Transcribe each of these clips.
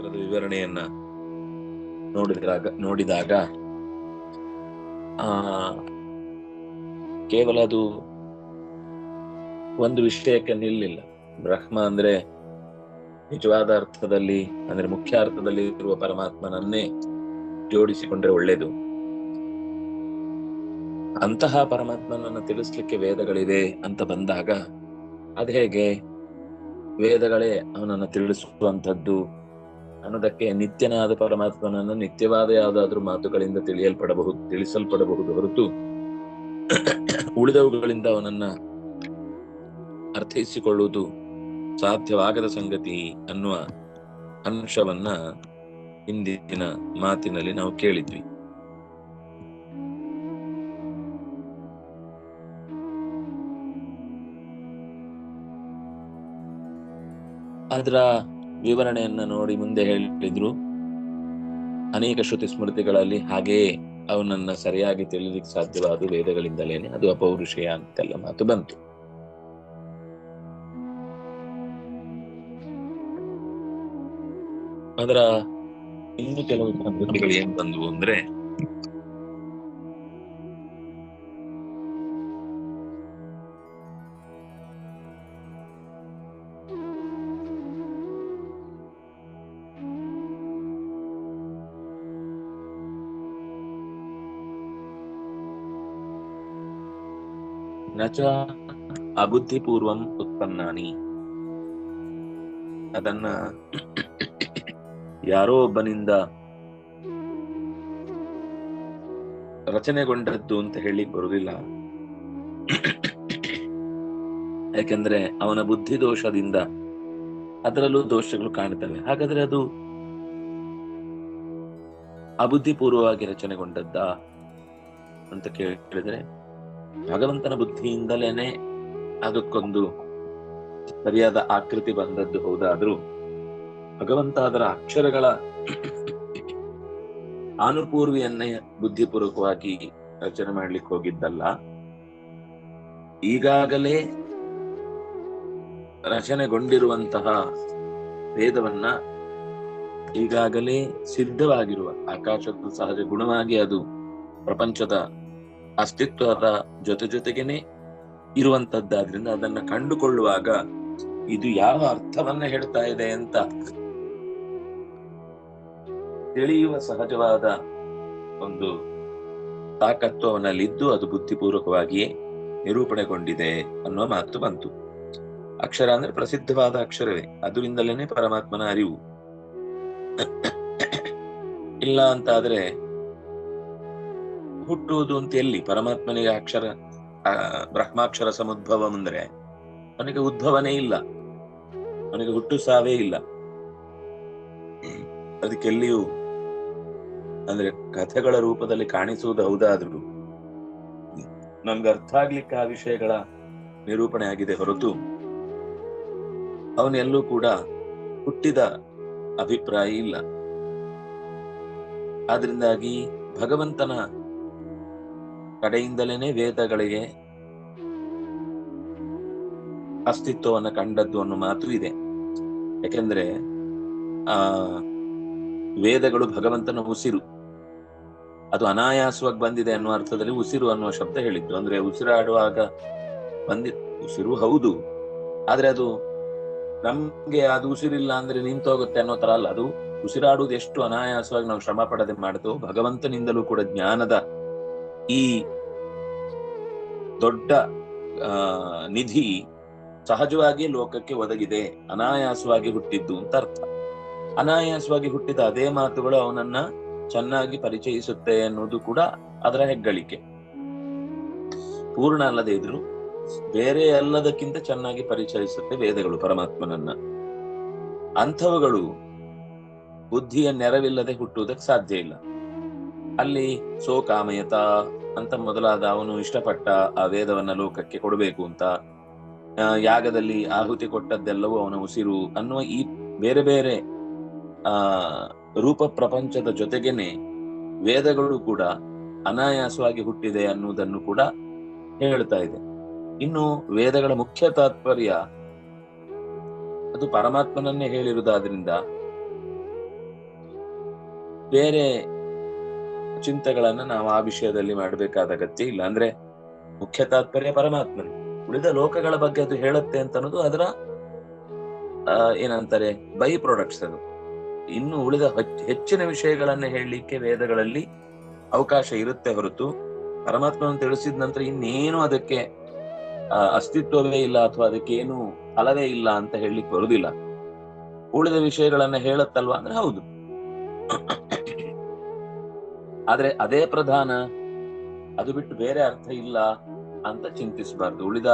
ಶಾಸ್ತ್ರದ ವಿವರಣೆಯನ್ನ ನೋಡಿದಾಗ ಕೇವಲ ಅದು ಒಂದು ವಿಷಯಕ್ಕೆ ನಿಲ್ಲಿಲ್ಲ. ಬ್ರಹ್ಮ ಅಂದ್ರೆ ನಿಜವಾದ ಅರ್ಥದಲ್ಲಿ, ಅಂದ್ರೆ ಮುಖ್ಯ ಅರ್ಥದಲ್ಲಿ ಇರುವ ಪರಮಾತ್ಮನನ್ನೇ ಜೋಡಿಸಿಕೊಂಡ್ರೆ ಒಳ್ಳೇದು. ಅಂತಹ ಪರಮಾತ್ಮನನ್ನ ತಿಳಿಸ್ಲಿಕ್ಕೆ ವೇದಗಳಿವೆ ಅಂತ ಬಂದಾಗ ಅದ್ ಹೇಗೆ ವೇದಗಳೇ ಅವನನ್ನ ತಿಳಿಸುವಂತದ್ದು ಅನ್ನೋದಕ್ಕೆ ನಿತ್ಯನಾದ ಪರಮಾತ್ಮನನ್ನ ನಿತ್ಯವಾದ ಯಾವುದಾದ್ರೂ ಮಾತುಗಳಿಂದ ತಿಳಿಸಲ್ಪಡಬಹುದು ಹೊರತು ಉಳಿದವುಗಳಿಂದ ಅವನನ್ನ ಅರ್ಥೈಸಿಕೊಳ್ಳುವುದು ಸಾಧ್ಯವಾಗದ ಸಂಗತಿ ಅನ್ನುವ ಅಂಶವನ್ನ ಹಿಂದಿನ ಮಾತಿನಲ್ಲಿ ನಾವು ಕೇಳಿದ್ವಿ. ಅದರ ವಿವರಣೆಯನ್ನ ನೋಡಿ ಮುಂದೆ ಹೇಳಿದ್ರು, ಅನೇಕ ಶ್ರುತಿ ಸ್ಮೃತಿಗಳಲ್ಲಿ ಹಾಗೆಯೇ ಅವನನ್ನ ಸರಿಯಾಗಿ ತಿಳಿಲಿಕ್ಕೆ ಸಾಧ್ಯವಾದ ವೇದಗಳಿಂದಲೇನೆ, ಅದು ಅಪೌರುಷೇಯ ಅಂತೆಲ್ಲ ಮಾತು ಬಂತು. ಅದರ ಇನ್ನು ಕೆಲವು ಪದ್ಧತಿಗಳು ಏನ್ ಬಂದವು ಅಂದ್ರೆ, ನಚ ಅಬುದ್ಧಿಪೂರ್ವಂ ಉತ್ಪನ್ನಾನಿ, ಅದನ್ನ ಯಾರೋ ಒಬ್ಬನಿಂದ ರಚನೆಗೊಂಡದ್ದು ಅಂತ ಹೇಳಿ ಬರುವುದಿಲ್ಲ. ಯಾಕೆಂದ್ರೆ ಅವನ ಬುದ್ಧಿ ದೋಷದಿಂದ ಅದರಲ್ಲೂ ದೋಷಗಳು ಕಾಣ್ತವೆ. ಹಾಗಾದ್ರೆ ಅದು ಅಬುದ್ಧಿಪೂರ್ವವಾಗಿ ರಚನೆಗೊಂಡದ್ದ ಅಂತ ಕೇಳಿದ್ರೆ, ಭಗವಂತನ ಬುದ್ಧಿಯಿಂದಲೇನೆ ಅದಕ್ಕೊಂದು ಸರಿಯಾದ ಆಕೃತಿ ಬಂದದ್ದು ಹೌದಾದ್ರೂ ಭಗವಂತ ಅದರ ಅಕ್ಷರಗಳ ಅನುಪೂರ್ವಿಯನ್ನೇ ಬುದ್ಧಿಪೂರ್ವಕವಾಗಿ ರಚನೆ ಮಾಡ್ಲಿಕ್ಕೆ ಹೋಗಿದ್ದಲ್ಲ. ಈಗಾಗಲೇ ರಚನೆಗೊಂಡಿರುವಂತಹ ವೇದವನ್ನ, ಈಗಾಗಲೇ ಸಿದ್ಧವಾಗಿರುವ ಆಕಾಶದ ಸಹಜ ಗುಣವಾಗಿ ಅದು ಪ್ರಪಂಚದ ಅಸ್ತಿತ್ವದ ಜೊತೆಗೇನೆ ಇರುವಂತದ್ದಾದ್ರಿಂದ ಅದನ್ನ ಕಂಡುಕೊಳ್ಳುವಾಗ ಇದು ಯಾವ ಅರ್ಥವನ್ನ ಹೇಳ್ತಾ ಇದೆ ಅಂತ ತಿಳಿಯುವ ಸಹಜವಾದ ಒಂದು ತಾಕತ್ತು ಅವನಲ್ಲಿದ್ದು ಅದು ಬುದ್ಧಿಪೂರ್ವಕವಾಗಿಯೇ ನಿರೂಪಣೆಗೊಂಡಿದೆ ಅನ್ನುವ ಮಾತು ಬಂತು. ಅಕ್ಷರ ಅಂದ್ರೆ ಪ್ರಸಿದ್ಧವಾದ ಅಕ್ಷರವೇ, ಅದರಿಂದಲೇನೆ ಪರಮಾತ್ಮನ ಅರಿವು. ಇಲ್ಲ ಅಂತಾದ್ರೆ ಹುಟ್ಟುವುದು ಅಂತ ಎಲ್ಲಿ? ಪರಮಾತ್ಮನಿಗೆ ಅಕ್ಷರ ಬ್ರಹ್ಮಾಕ್ಷರ ಸಮುದ್ಭವಂ ಅಂದ್ರೆ ಅವನಿಗೆ ಉದ್ಭವನೇ ಇಲ್ಲ, ಅವನಿಗೆ ಹುಟ್ಟು ಸಾವೇ ಇಲ್ಲ. ಅದಕ್ಕೆಲ್ಲಿಯೂ ಅಂದ್ರೆ ಕಥೆಗಳ ರೂಪದಲ್ಲಿ ಕಾಣಿಸುವುದು ಹೌದಾದ್ರು ನಮ್ಗೆ ಅರ್ಥ ಆಗ್ಲಿಕ್ಕೆ ಆ ವಿಷಯಗಳ ನಿರೂಪಣೆ ಆಗಿದೆ ಹೊರತು ಅವನೆಲ್ಲೂ ಕೂಡ ಹುಟ್ಟಿದ ಅಭಿಪ್ರಾಯ ಇಲ್ಲ. ಆದ್ರಿಂದಾಗಿ ಭಗವಂತನ ಕಡೆಯಿಂದಲೇನೆ ವೇದಗಳಿಗೆ ಅಸ್ತಿತ್ವವನ್ನು ಕಂಡದ್ದು ಅನ್ನೋ ಮಾತು ಇದೆ. ಯಾಕೆಂದ್ರೆ ವೇದಗಳು ಭಗವಂತನ ಉಸಿರು, ಅದು ಅನಾಯಾಸವಾಗಿ ಬಂದಿದೆ ಅನ್ನುವ ಅರ್ಥದಲ್ಲಿ ಉಸಿರು ಅನ್ನುವ ಶಬ್ದ ಹೇಳಿದ್ದು. ಅಂದ್ರೆ ಉಸಿರಾಡುವಾಗ ಉಸಿರು ಹೌದು, ಆದ್ರೆ ಅದು ನಮ್ಗೆ ಅದು ಉಸಿರಿಲ್ಲ ಅಂದ್ರೆ ನಿಂತೋಗುತ್ತೆ ಅನ್ನೋ ತರ ಅಲ್ಲ. ಅದು ಉಸಿರಾಡುವುದು ಎಷ್ಟು ಅನಾಯಾಸವಾಗಿ ನಾವು ಶ್ರಮ ಪಡದೆ ಮಾಡ್ತೇವೆ, ಭಗವಂತನಿಂದಲೂ ಕೂಡ ಜ್ಞಾನದ ಈ ದೊಡ್ಡ ನಿಧಿ ಸಹಜವಾಗಿ ಲೋಕಕ್ಕೆ ಒದಗಿದೆ, ಅನಾಯಾಸವಾಗಿ ಹುಟ್ಟಿದ್ದು ಅಂತ ಅರ್ಥ. ಅನಾಯಾಸವಾಗಿ ಹುಟ್ಟಿದ ಅದೇ ಮಾತುಗಳು ಅವನನ್ನ ಚೆನ್ನಾಗಿ ಪರಿಚಯಿಸುತ್ತೆ ಅನ್ನೋದು ಕೂಡ ಅದರ ಹೆಗ್ಗಳಿಕೆ. ಪೂರ್ಣ ಅಲ್ಲದೆ ಇದ್ರು ಬೇರೆ ಎಲ್ಲದಕ್ಕಿಂತ ಚೆನ್ನಾಗಿ ಪರಿಚಯಿಸುತ್ತೆ ವೇದಗಳು ಪರಮಾತ್ಮನನ್ನ. ಅಂಥವುಗಳು ಬುದ್ಧಿಯ ನೆರವಿಲ್ಲದೆ ಹುಟ್ಟುವುದಕ್ಕೆ ಸಾಧ್ಯ ಇಲ್ಲ. ಅಲ್ಲಿ ಸೋಕಾಮಯತ ಅಂತ ಮೊದಲಾದ ಅವನು ಇಷ್ಟಪಟ್ಟ ಆ ವೇದವನ್ನ ಲೋಕಕ್ಕೆ ಕೊಡಬೇಕು ಅಂತ, ಯಾಗದಲ್ಲಿ ಆಹುತಿ ಕೊಟ್ಟದ್ದೆಲ್ಲವೂ ಅವನ ಉಸಿರು ಅನ್ನುವ ಈ ಬೇರೆ ಬೇರೆ ರೂಪ ಪ್ರಪಂಚದ ಜೊತೆಗೇನೆ ವೇದಗಳು ಕೂಡ ಅನಾಯಾಸವಾಗಿ ಹುಟ್ಟಿದೆ ಅನ್ನುವುದನ್ನು ಕೂಡ ಹೇಳ್ತಾ ಇದೆ. ಇನ್ನು ವೇದಗಳ ಮುಖ್ಯ ತಾತ್ಪರ್ಯ ಅದು ಪರಮಾತ್ಮನನ್ನೇ ಹೇಳಿರುವುದಾದ್ರಿಂದ ಬೇರೆ ಚಿಂತೆಗಳನ್ನ ನಾವು ಆ ವಿಷಯದಲ್ಲಿ ಮಾಡಬೇಕಾದ ಅಗತ್ಯ ಇಲ್ಲ. ಅಂದ್ರೆ ಮುಖ್ಯ ತಾತ್ಪರ್ಯ ಪರಮಾತ್ಮನೇ. ಉಳಿದ ಲೋಕಗಳ ಬಗ್ಗೆ ಅದು ಹೇಳುತ್ತೆ ಅಂತ ಅನ್ನೋದು ಅದರ ಏನಂತಾರೆ ಬೈ ಪ್ರಾಡಕ್ಟ್ಸ್. ಅದು ಇನ್ನು ಉಳಿದ ಹೆಚ್ಚಿನ ವಿಷಯಗಳನ್ನ ಹೇಳಲಿಕ್ಕೆ ವೇದಗಳಲ್ಲಿ ಅವಕಾಶ ಇರುತ್ತೆ ಹೊರತು ಪರಮಾತ್ಮನ ತಿಳಿಸಿದ ನಂತರ ಇನ್ನೇನು ಅದಕ್ಕೆ ಅಸ್ತಿತ್ವವೇ ಇಲ್ಲ ಅಥವಾ ಅದಕ್ಕೆ ಏನು ಫಲವೇ ಇಲ್ಲ ಅಂತ ಹೇಳಲಿಕ್ಕೆ ಬರುದಿಲ್ಲ. ಉಳಿದ ವಿಷಯಗಳನ್ನ ಹೇಳುತ್ತಲ್ವಾ ಅಂದ್ರೆ ಹೌದು, ಆದ್ರೆ ಅದೇ ಪ್ರಧಾನ, ಅದು ಬಿಟ್ಟು ಬೇರೆ ಅರ್ಥ ಇಲ್ಲ ಅಂತ ಚಿಂತಿಸಬಾರ್ದು. ಉಳಿದ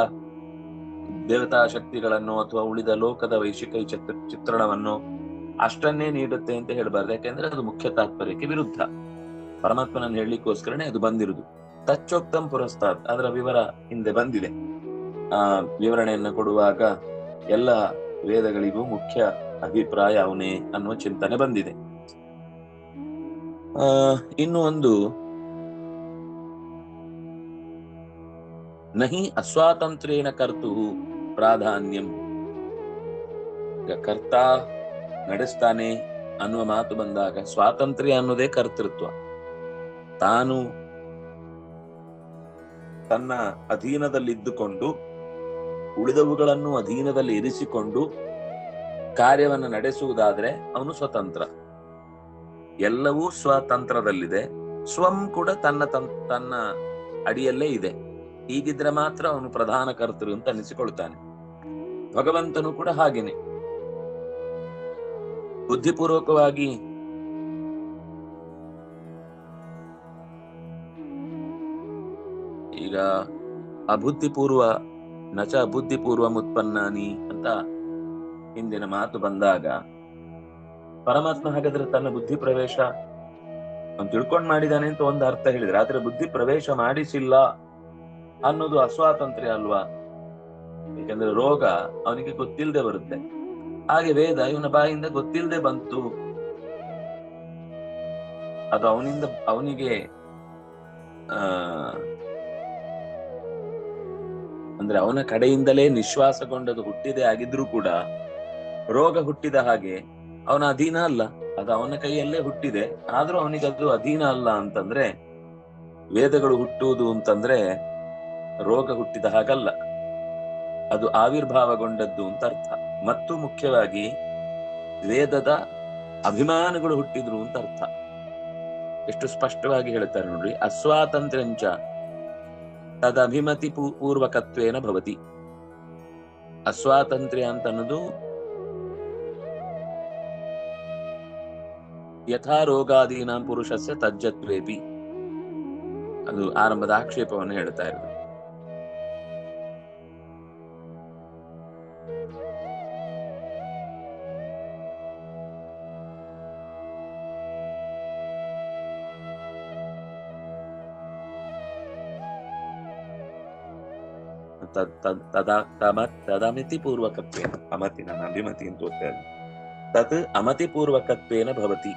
ದೇವತಾ ಶಕ್ತಿಗಳನ್ನು ಅಥವಾ ಉಳಿದ ಲೋಕದ ವೈಶಿಕ ಚಿತ್ರಣವನ್ನು ಅಷ್ಟನ್ನೇ ನೀಡುತ್ತೆ ಅಂತ ಹೇಳಬಾರ್ದು. ಯಾಕೆಂದ್ರೆ ಅದು ಮುಖ್ಯ ತಾತ್ಪರ್ಯಕ್ಕೆ ವಿರುದ್ಧ. ಪರಮಾತ್ಮನನ್ನು ಹೇಳಲಿಕ್ಕೋಸ್ಕರನೇ ಅದು ಬಂದಿರುವುದು. ತಚ್ಚೋಕ್ತಂ ಪುರಸ್ತಾತ್, ಅದರ ವಿವರ ಹಿಂದೆ ಬಂದಿದೆ. ವಿವರಣೆಯನ್ನು ಕೊಡುವಾಗ ಎಲ್ಲ ವೇದಗಳಿಗೂ ಮುಖ್ಯ ಅಭಿಪ್ರಾಯ ಅವನೇ ಅನ್ನುವ ಚಿಂತನೆ ಬಂದಿದೆ. ಇನ್ನು ಒಂದು, ನಹಿ ಅಸ್ವಾತಂತ್ರ್ಯೇನ ಕರ್ತು ಪ್ರಾಧಾನ್ಯಂ. ಈಗ ಕರ್ತ ನಡೆಸ್ತಾನೆ ಅನ್ನುವ ಮಾತು ಬಂದಾಗ ಸ್ವಾತಂತ್ರ್ಯ ಅನ್ನೋದೇ ಕರ್ತೃತ್ವ. ತಾನು ತನ್ನ ಅಧೀನದಲ್ಲಿದ್ದುಕೊಂಡು ಉಳಿದವುಗಳನ್ನು ಅಧೀನದಲ್ಲಿ ಇರಿಸಿಕೊಂಡು ಕಾರ್ಯವನ್ನು ನಡೆಸುವುದಾದ್ರೆ ಅವನು ಸ್ವತಂತ್ರ. ಎಲ್ಲವೂ ಸ್ವತಂತ್ರದಲ್ಲಿದೆ, ಸ್ವಂ ಕೂಡ ತನ್ನ ಅಡಿಯಲ್ಲೇ ಇದೆ. ಹೀಗಿದ್ರೆ ಮಾತ್ರ ಅವನು ಪ್ರಧಾನ ಕರ್ತೃ ಅಂತ ಅನಿಸಿಕೊಳ್ತಾನೆ. ಭಗವಂತನು ಕೂಡ ಹಾಗೇನೆ. ಬುದ್ಧಿಪೂರ್ವಕವಾಗಿ ಈಗ ಅಬುದ್ಧಿಪೂರ್ವ ನಚ ಅಬುದ್ಧಿಪೂರ್ವ ಮುತ್ಪನ್ನಾನಿ ಅಂತ ಹಿಂದಿನ ಮಾತು ಬಂದಾಗ ಪರಮಾತ್ಮ ಹಾಗಾದ್ರೆ ತನ್ನ ಬುದ್ಧಿ ಪ್ರವೇಶ ಅವನು ತಿಳ್ಕೊಂಡ್ ಮಾಡಿದಾನೆ ಅಂತ ಒಂದು ಅರ್ಥ ಹೇಳಿದ್ರೆ, ಆದ್ರೆ ಬುದ್ಧಿ ಪ್ರವೇಶ ಮಾಡಿಸಿಲ್ಲ ಅನ್ನೋದು ಅಸ್ವಾತಂತ್ರ್ಯ ಅಲ್ವಾ? ಯಾಕಂದ್ರೆ ರೋಗ ಅವನಿಗೆ ಗೊತ್ತಿಲ್ಲದೆ ಬರುತ್ತೆ. ಹಾಗೆ ವೇದ ಇವನ ಬಾಯಿಂದ ಗೊತ್ತಿಲ್ಲದೆ ಬಂತು, ಅದು ಅವನಿಗೆ ಅಂದ್ರೆ ಅವನ ಕಡೆಯಿಂದಲೇ ನಿಶ್ವಾಸಗೊಂಡದು ಹುಟ್ಟಿದೆ ಆಗಿದ್ರೂ ಕೂಡ ರೋಗ ಹುಟ್ಟಿದ ಹಾಗೆ ಅವನ ಅಧೀನ ಅಲ್ಲ, ಅದು ಅವನ ಕೈಯಲ್ಲೇ ಹುಟ್ಟಿದೆ. ಆದ್ರೂ ಅವನಿಗೆ ಅದು ಅಧೀನ ಅಲ್ಲ ಅಂತಂದ್ರೆ ವೇದಗಳು ಹುಟ್ಟುವುದು ಅಂತಂದ್ರೆ ರೋಗ ಹುಟ್ಟಿದ ಹಾಗಲ್ಲ, ಅದು ಆವಿರ್ಭಾವಗೊಂಡದ್ದು ಅಂತ ಅರ್ಥ. ಮತ್ತು ಮುಖ್ಯವಾಗಿ ವೇದದ ಅಭಿಮಾನಗಳು ಹುಟ್ಟಿದ್ರು ಅಂತ ಅರ್ಥ. ಎಷ್ಟು ಸ್ಪಷ್ಟವಾಗಿ ಹೇಳ್ತಾರೆ ನೋಡ್ರಿ. ಅಸ್ವಾತಂತ್ರ್ಯಂಚ ತದಭಿಮತಿ ಪೂರ್ವಕತ್ವೇನ ಭವತಿ. ಅಸ್ವಾತಂತ್ರ್ಯ ಅಂತ ಅನ್ನೋದು ಯಥಾ ರೋಗಾದೀನಾಂ ಪುರುಷಸ್ಯ ತಜ್ಜತ್ವೇಪಿ, ಅದು ಆರಂಭದ ಆಕ್ಷೇಪವನ್ನು ಹೇಳ್ತಾ ಇರೋದು. ತದಮಿತಿ ಪೂರ್ವಕತ್ವೇನ, ಅಮತಿ ನನ್ನ ಅಭಿಮತಿ ಅಂತ ಓದ್ತೇನೆ. ತತ್ ಅಮತಿ ಪೂರ್ವಕತ್ವೇನ ಭವತಿ.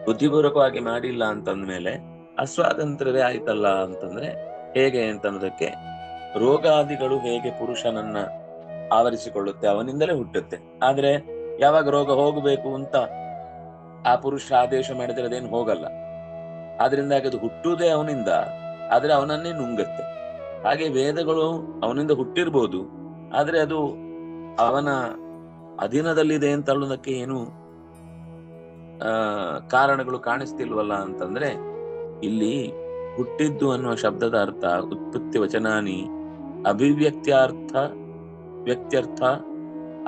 ಬುದ್ಧಿಪೂರ್ವಕವಾಗಿ ಮಾಡಿಲ್ಲ ಅಂತಂದ್ಮೇಲೆ ಅಸ್ವಾತಂತ್ರ್ಯವೇ ಆಯ್ತಲ್ಲ ಅಂತಂದ್ರೆ ಹೇಗೆ ಅಂತನ್ನೋದಕ್ಕೆ, ರೋಗಾದಿಗಳು ಹೇಗೆ ಪುರುಷನನ್ನ ಆವರಿಸಿಕೊಳ್ಳುತ್ತೆ ಅವನಿಂದಲೇ ಹುಟ್ಟುತ್ತೆ. ಆದ್ರೆ ಯಾವಾಗ ರೋಗ ಹೋಗಬೇಕು ಅಂತ ಆ ಪುರುಷ ಆದೇಶ ಮಾಡಿದ್ರೆ ಅದೇನು ಹೋಗಲ್ಲ. ಆದ್ರಿಂದಾಗಿ ಅದು ಹುಟ್ಟುವುದೇ ಅವನಿಂದ, ಆದ್ರೆ ಅವನನ್ನೇ ನುಂಗತ್ತೆ. ಹಾಗೆ ವೇದಗಳು ಅವನಿಂದ ಹುಟ್ಟಿರ್ಬೋದು, ಆದ್ರೆ ಅದು ಅವನ ಅಧೀನದಲ್ಲಿದೆ ಅಂತ ಹೇಳೋದಕ್ಕೆ ಏನು ಕಾರಣಗಳು ಕಾಣಿಸ್ತಿಲ್ವಲ್ಲ ಅಂತಂದ್ರೆ, ಇಲ್ಲಿ ಹುಟ್ಟಿದ್ದು ಅನ್ನುವ ಶಬ್ದದ ಅರ್ಥ ಉತ್ಪತ್ತಿ ವಚನಾನಿ ಅಭಿವ್ಯಕ್ತ್ಯರ್ಥ ವ್ಯಕ್ತ್ಯರ್ಥ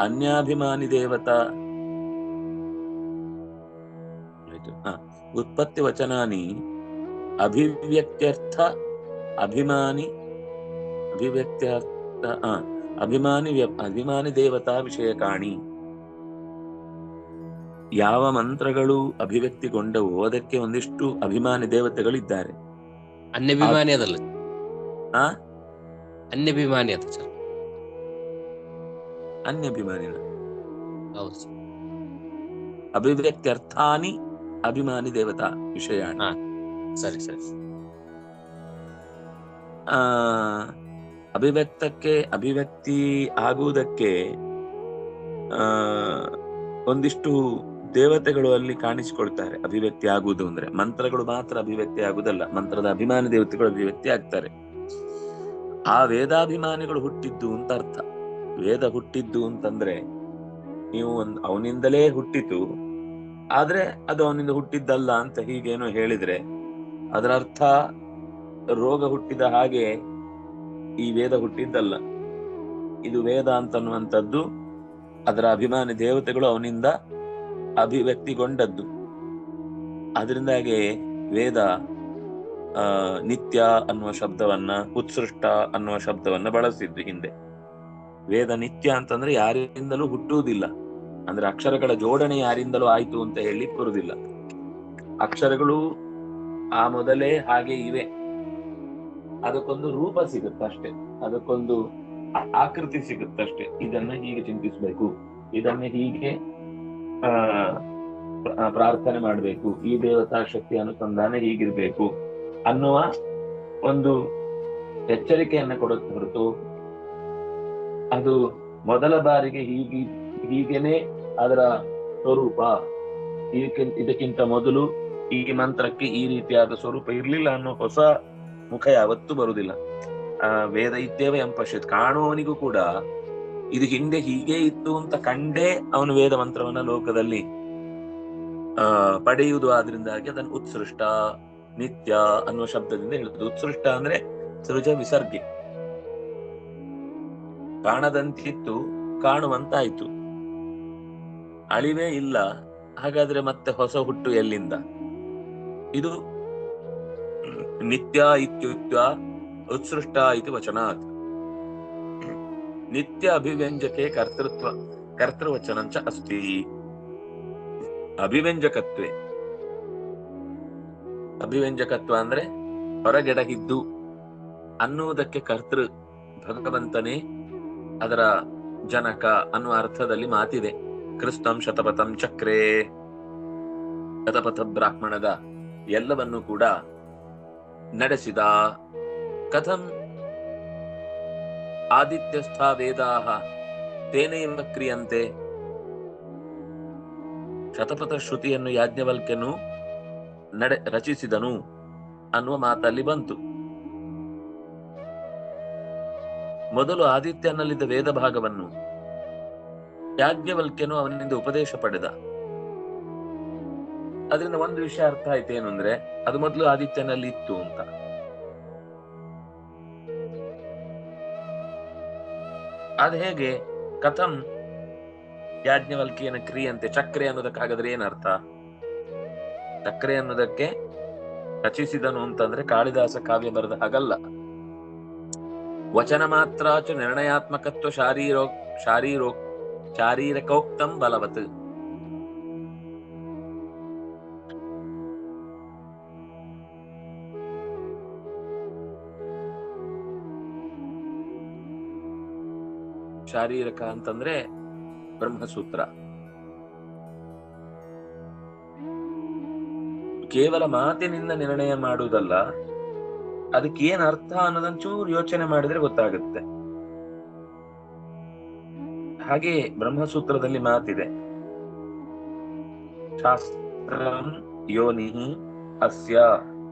ಅನ್ಯಾಭಿಮಾನಿ ದೇವತಾ. ಉತ್ಪತ್ತಿ ವಚನಾನಿ ಅಭಿವ್ಯಕ್ತ್ಯರ್ಥ ಅಭಿಮಾನಿ ಅಭಿವ್ಯಕ್ತ್ಯರ್ಥ ಅಭಿಮಾನಿ ದೇವತಾ ವಿಷಯಕಾಣಿ. ಯಾವ ಮಂತ್ರಗಳು ಅಭಿವ್ಯಕ್ತಿಗೊಂಡವು ಅದಕ್ಕೆ ಒಂದಿಷ್ಟು ಅಭಿಮಾನಿ ದೇವತೆಗಳಿದ್ದಾರೆ. ಅನ್ಯಭಿಮಾನಿ ಅದಲ್ಲ, ಅನ್ಯಭಿಮಾನಿ ಅದು ಸರ್. ಅನ್ಯಭಿಮಾನಿನ ಹೌದು ಸರ್. ಅಭಿವ್ಯಕ್ತ್ಯರ್ಥಾನಿ ಅಭಿಮಾನಿ ದೇವತಾ ವಿಷಯಾಣಿ. ಸರಿ ಸರಿ. ಅಭಿವ್ಯಕ್ತಿ ಆಗುವುದಕ್ಕೆ ಒಂದಿಷ್ಟು ದೇವತೆಗಳು ಅಲ್ಲಿ ಕಾಣಿಸಿಕೊಳ್ತಾರೆ. ಅಭಿವ್ಯಕ್ತಿ ಆಗುವುದು ಅಂದ್ರೆ ಮಂತ್ರಗಳು ಮಾತ್ರ ಅಭಿವ್ಯಕ್ತಿ ಆಗುವುದಲ್ಲ, ಮಂತ್ರದ ಅಭಿಮಾನಿ ದೇವತೆಗಳು ಅಭಿವ್ಯಕ್ತಿ ಆಗ್ತಾರೆ. ಆ ವೇದಾಭಿಮಾನಿಗಳು ಹುಟ್ಟಿದ್ದು ಅಂತ ಅರ್ಥ. ವೇದ ಹುಟ್ಟಿದ್ದು ಅಂತಂದ್ರೆ ನೀವು ಅವನಿಂದಲೇ ಹುಟ್ಟಿತು, ಆದ್ರೆ ಅದು ಅವನಿಂದ ಹುಟ್ಟಿದ್ದಲ್ಲ ಅಂತ ಹೀಗೇನೋ ಹೇಳಿದ್ರೆ ಅದರ ಅರ್ಥ ರೋಗ ಹುಟ್ಟಿದ ಹಾಗೆ ಈ ವೇದ ಹುಟ್ಟಿದ್ದಲ್ಲ. ಇದು ವೇದ ಅಂತನ್ನುವಂಥದ್ದು ಅದರ ಅಭಿಮಾನಿ ದೇವತೆಗಳು ಅವನಿಂದ ಅಭಿವ್ಯಕ್ತಿಗೊಂಡದ್ದು. ಅದರಿಂದಾಗಿ ವೇದ ನಿತ್ಯ ಅನ್ನುವ ಶಬ್ದವನ್ನ, ಉತ್ಸೃಷ್ಟ ಅನ್ನುವ ಶಬ್ದವನ್ನ ಬಳಸಿದ್ದು ಹಿಂದೆ. ವೇದ ನಿತ್ಯ ಅಂತಂದ್ರೆ ಯಾರಿಂದಲೂ ಹುಟ್ಟುವುದಿಲ್ಲ, ಅಂದ್ರೆ ಅಕ್ಷರಗಳ ಜೋಡಣೆ ಯಾರಿಂದಲೂ ಆಯ್ತು ಅಂತ ಹೇಳಿ ಬರುವುದಿಲ್ಲ. ಅಕ್ಷರಗಳು ಆ ಮೊದಲೇ ಹಾಗೆ ಇವೆ, ಅದಕ್ಕೊಂದು ರೂಪ ಸಿಗುತ್ತಷ್ಟೇ, ಅದಕ್ಕೊಂದು ಆಕೃತಿ ಸಿಗುತ್ತಷ್ಟೇ. ಇದನ್ನ ಹೀಗೆ ಚಿಂತಿಸ್ಬೇಕು, ಇದನ್ನ ಹೀಗೆ ಪ್ರಾರ್ಥನೆ ಮಾಡಬೇಕು, ಈ ದೇವತಾ ಶಕ್ತಿ ಅನುಸಂಧಾನ ಹೀಗಿರ್ಬೇಕು ಅನ್ನುವ ಒಂದು ಎಚ್ಚರಿಕೆಯನ್ನ ಕೊಡುತ್ತೆ ಹೊರತು ಅದು ಮೊದಲ ಬಾರಿಗೆ ಹೀಗೇನೆ ಅದರ ಸ್ವರೂಪ, ಇದಕ್ಕಿಂತ ಮೊದಲು ಈ ಮಂತ್ರಕ್ಕೆ ಈ ರೀತಿಯಾದ ಸ್ವರೂಪ ಇರ್ಲಿಲ್ಲ ಅನ್ನೋ ಹೊಸ ಮುಖ ಯಾವತ್ತೂ ಬರುವುದಿಲ್ಲ. ವೇದ ಇದ್ದೇವೆ ಎಂಪಶ್ಯತ್, ಕಾಣುವವನಿಗೂ ಕೂಡ ಇದು ಹಿಂದೆ ಹೀಗೆ ಇತ್ತು ಅಂತ ಕಂಡೇ ಅವನು ವೇದ ಮಂತ್ರವನ್ನ ಲೋಕದಲ್ಲಿ ಪಡೆಯುವುದು. ಆದ್ರಿಂದಾಗಿ ಅದನ್ನು ಉತ್ಸೃಷ್ಟ ನಿತ್ಯ ಅನ್ನುವ ಶಬ್ದದಿಂದ ಹೇಳುತ್ತದೆ. ಉತ್ಸೃಷ್ಟ ಅಂದ್ರೆ ಸೃಜ ವಿಸರ್ಗೆ, ಕಾಣದಂತಿತ್ತು ಕಾಣುವಂತಾಯ್ತು, ಅಳಿವೇ ಇಲ್ಲ, ಹಾಗಾದ್ರೆ ಮತ್ತೆ ಹೊಸ ಹುಟ್ಟು ಎಲ್ಲಿಂದ? ಇದು ನಿತ್ಯ ಇತ್ಯುಕ್ತ ಉತ್ಸೃಷ್ಟ ಇತಿ ವಚನಾತ್. ನಿತ್ಯ ಅಭಿವ್ಯಂಜಕೆ ಕರ್ತೃವಚನಂಚ ಅಸ್ತಿ. ಅಭಿವ್ಯಂಜಕತ್ವೇ, ಅಭಿವ್ಯಂಜಕತ್ವ ಅಂದ್ರೆ ಹೊರಗೆಡಹಿದ್ದು ಅನ್ನುವುದಕ್ಕೆ ಕರ್ತೃ ಭಗವಂತನೇ ಅದರ ಜನಕ ಅನ್ನುವ ಅರ್ಥದಲ್ಲಿ ಮಾತಿದೆ. ಕೃಷ್ಣಂ ಶತಪಥಂ ಚಕ್ರೇ, ಶತಪಥ ಬ್ರಾಹ್ಮಣದ ಎಲ್ಲವನ್ನೂ ಕೂಡ ನಡೆಸಿದ. ಕಥಂ ಆದಿತ್ಯಸ್ಥ ವೇದಾಹ ತೇನೈವ ಕ್ರಿಯಂತೆ. ಶತಪಥ ಶ್ರುತಿಯನ್ನು ಯಾಜ್ಞವಲ್ಕ್ಯನು ರಚಿಸಿದನು ಅನ್ನುವ ಮಾತಲ್ಲಿ ಬಂತು. ಮೊದಲು ಆದಿತ್ಯನಲ್ಲಿದ್ದ ವೇದ ಭಾಗವನ್ನು ಯಾಜ್ಞವಲ್ಕ್ಯನು ಅವನಿಂದ ಉಪದೇಶ ಪಡೆದ. ಅದರಿಂದ ಒಂದು ವಿಷಯ ಅರ್ಥ ಆಯ್ತು, ಏನು ಅಂದ್ರೆ ಅದು ಮೊದಲು ಆದಿತ್ಯನಲ್ಲಿ ಇತ್ತು ಅಂತ. ಅದ ಹೇಗೆ? ಕಥಂ ಯಾಜ್ಞವಲ್ಕ್ಯನ ಕ್ರಿಯಂತೆ. ಚಕ್ರೆ ಅನ್ನೋದಕ್ಕಾಗದ್ರೆ ಏನರ್ಥ? ಚಕ್ರೆ ಅನ್ನೋದಕ್ಕೆ ರಚಿಸಿದನು ಅಂತಂದ್ರೆ ಕಾಳಿದಾಸ ಕಾವ್ಯ ಬರೆದ ಹಾಗಲ್ಲ. ವಚನ ಮಾತ್ರಾಚ ನಿರ್ಣಯಾತ್ಮಕತ್ವ ಶಾರೀರಕೋಕ್ತಂ ಬಲವತ್. ಶಾರೀರಕ ಅಂತಂದ್ರೆ ಬ್ರಹ್ಮಸೂತ್ರ. ಕೇವಲ ಮಾತಿನಿಂದ ನಿರ್ಣಯ ಮಾಡುವುದಲ್ಲ, ಅದಕ್ಕೆ ಏನ್ ಅರ್ಥ ಅನ್ನೋದಂಚೂರು ಯೋಚನೆ ಮಾಡಿದ್ರೆ ಗೊತ್ತಾಗುತ್ತೆ. ಹಾಗೆ ಬ್ರಹ್ಮಸೂತ್ರದಲ್ಲಿ ಮಾತಿದೆ, ಶಾಸ್ತ್ರಂ ಯೋನಿ ಅಸ್ಯ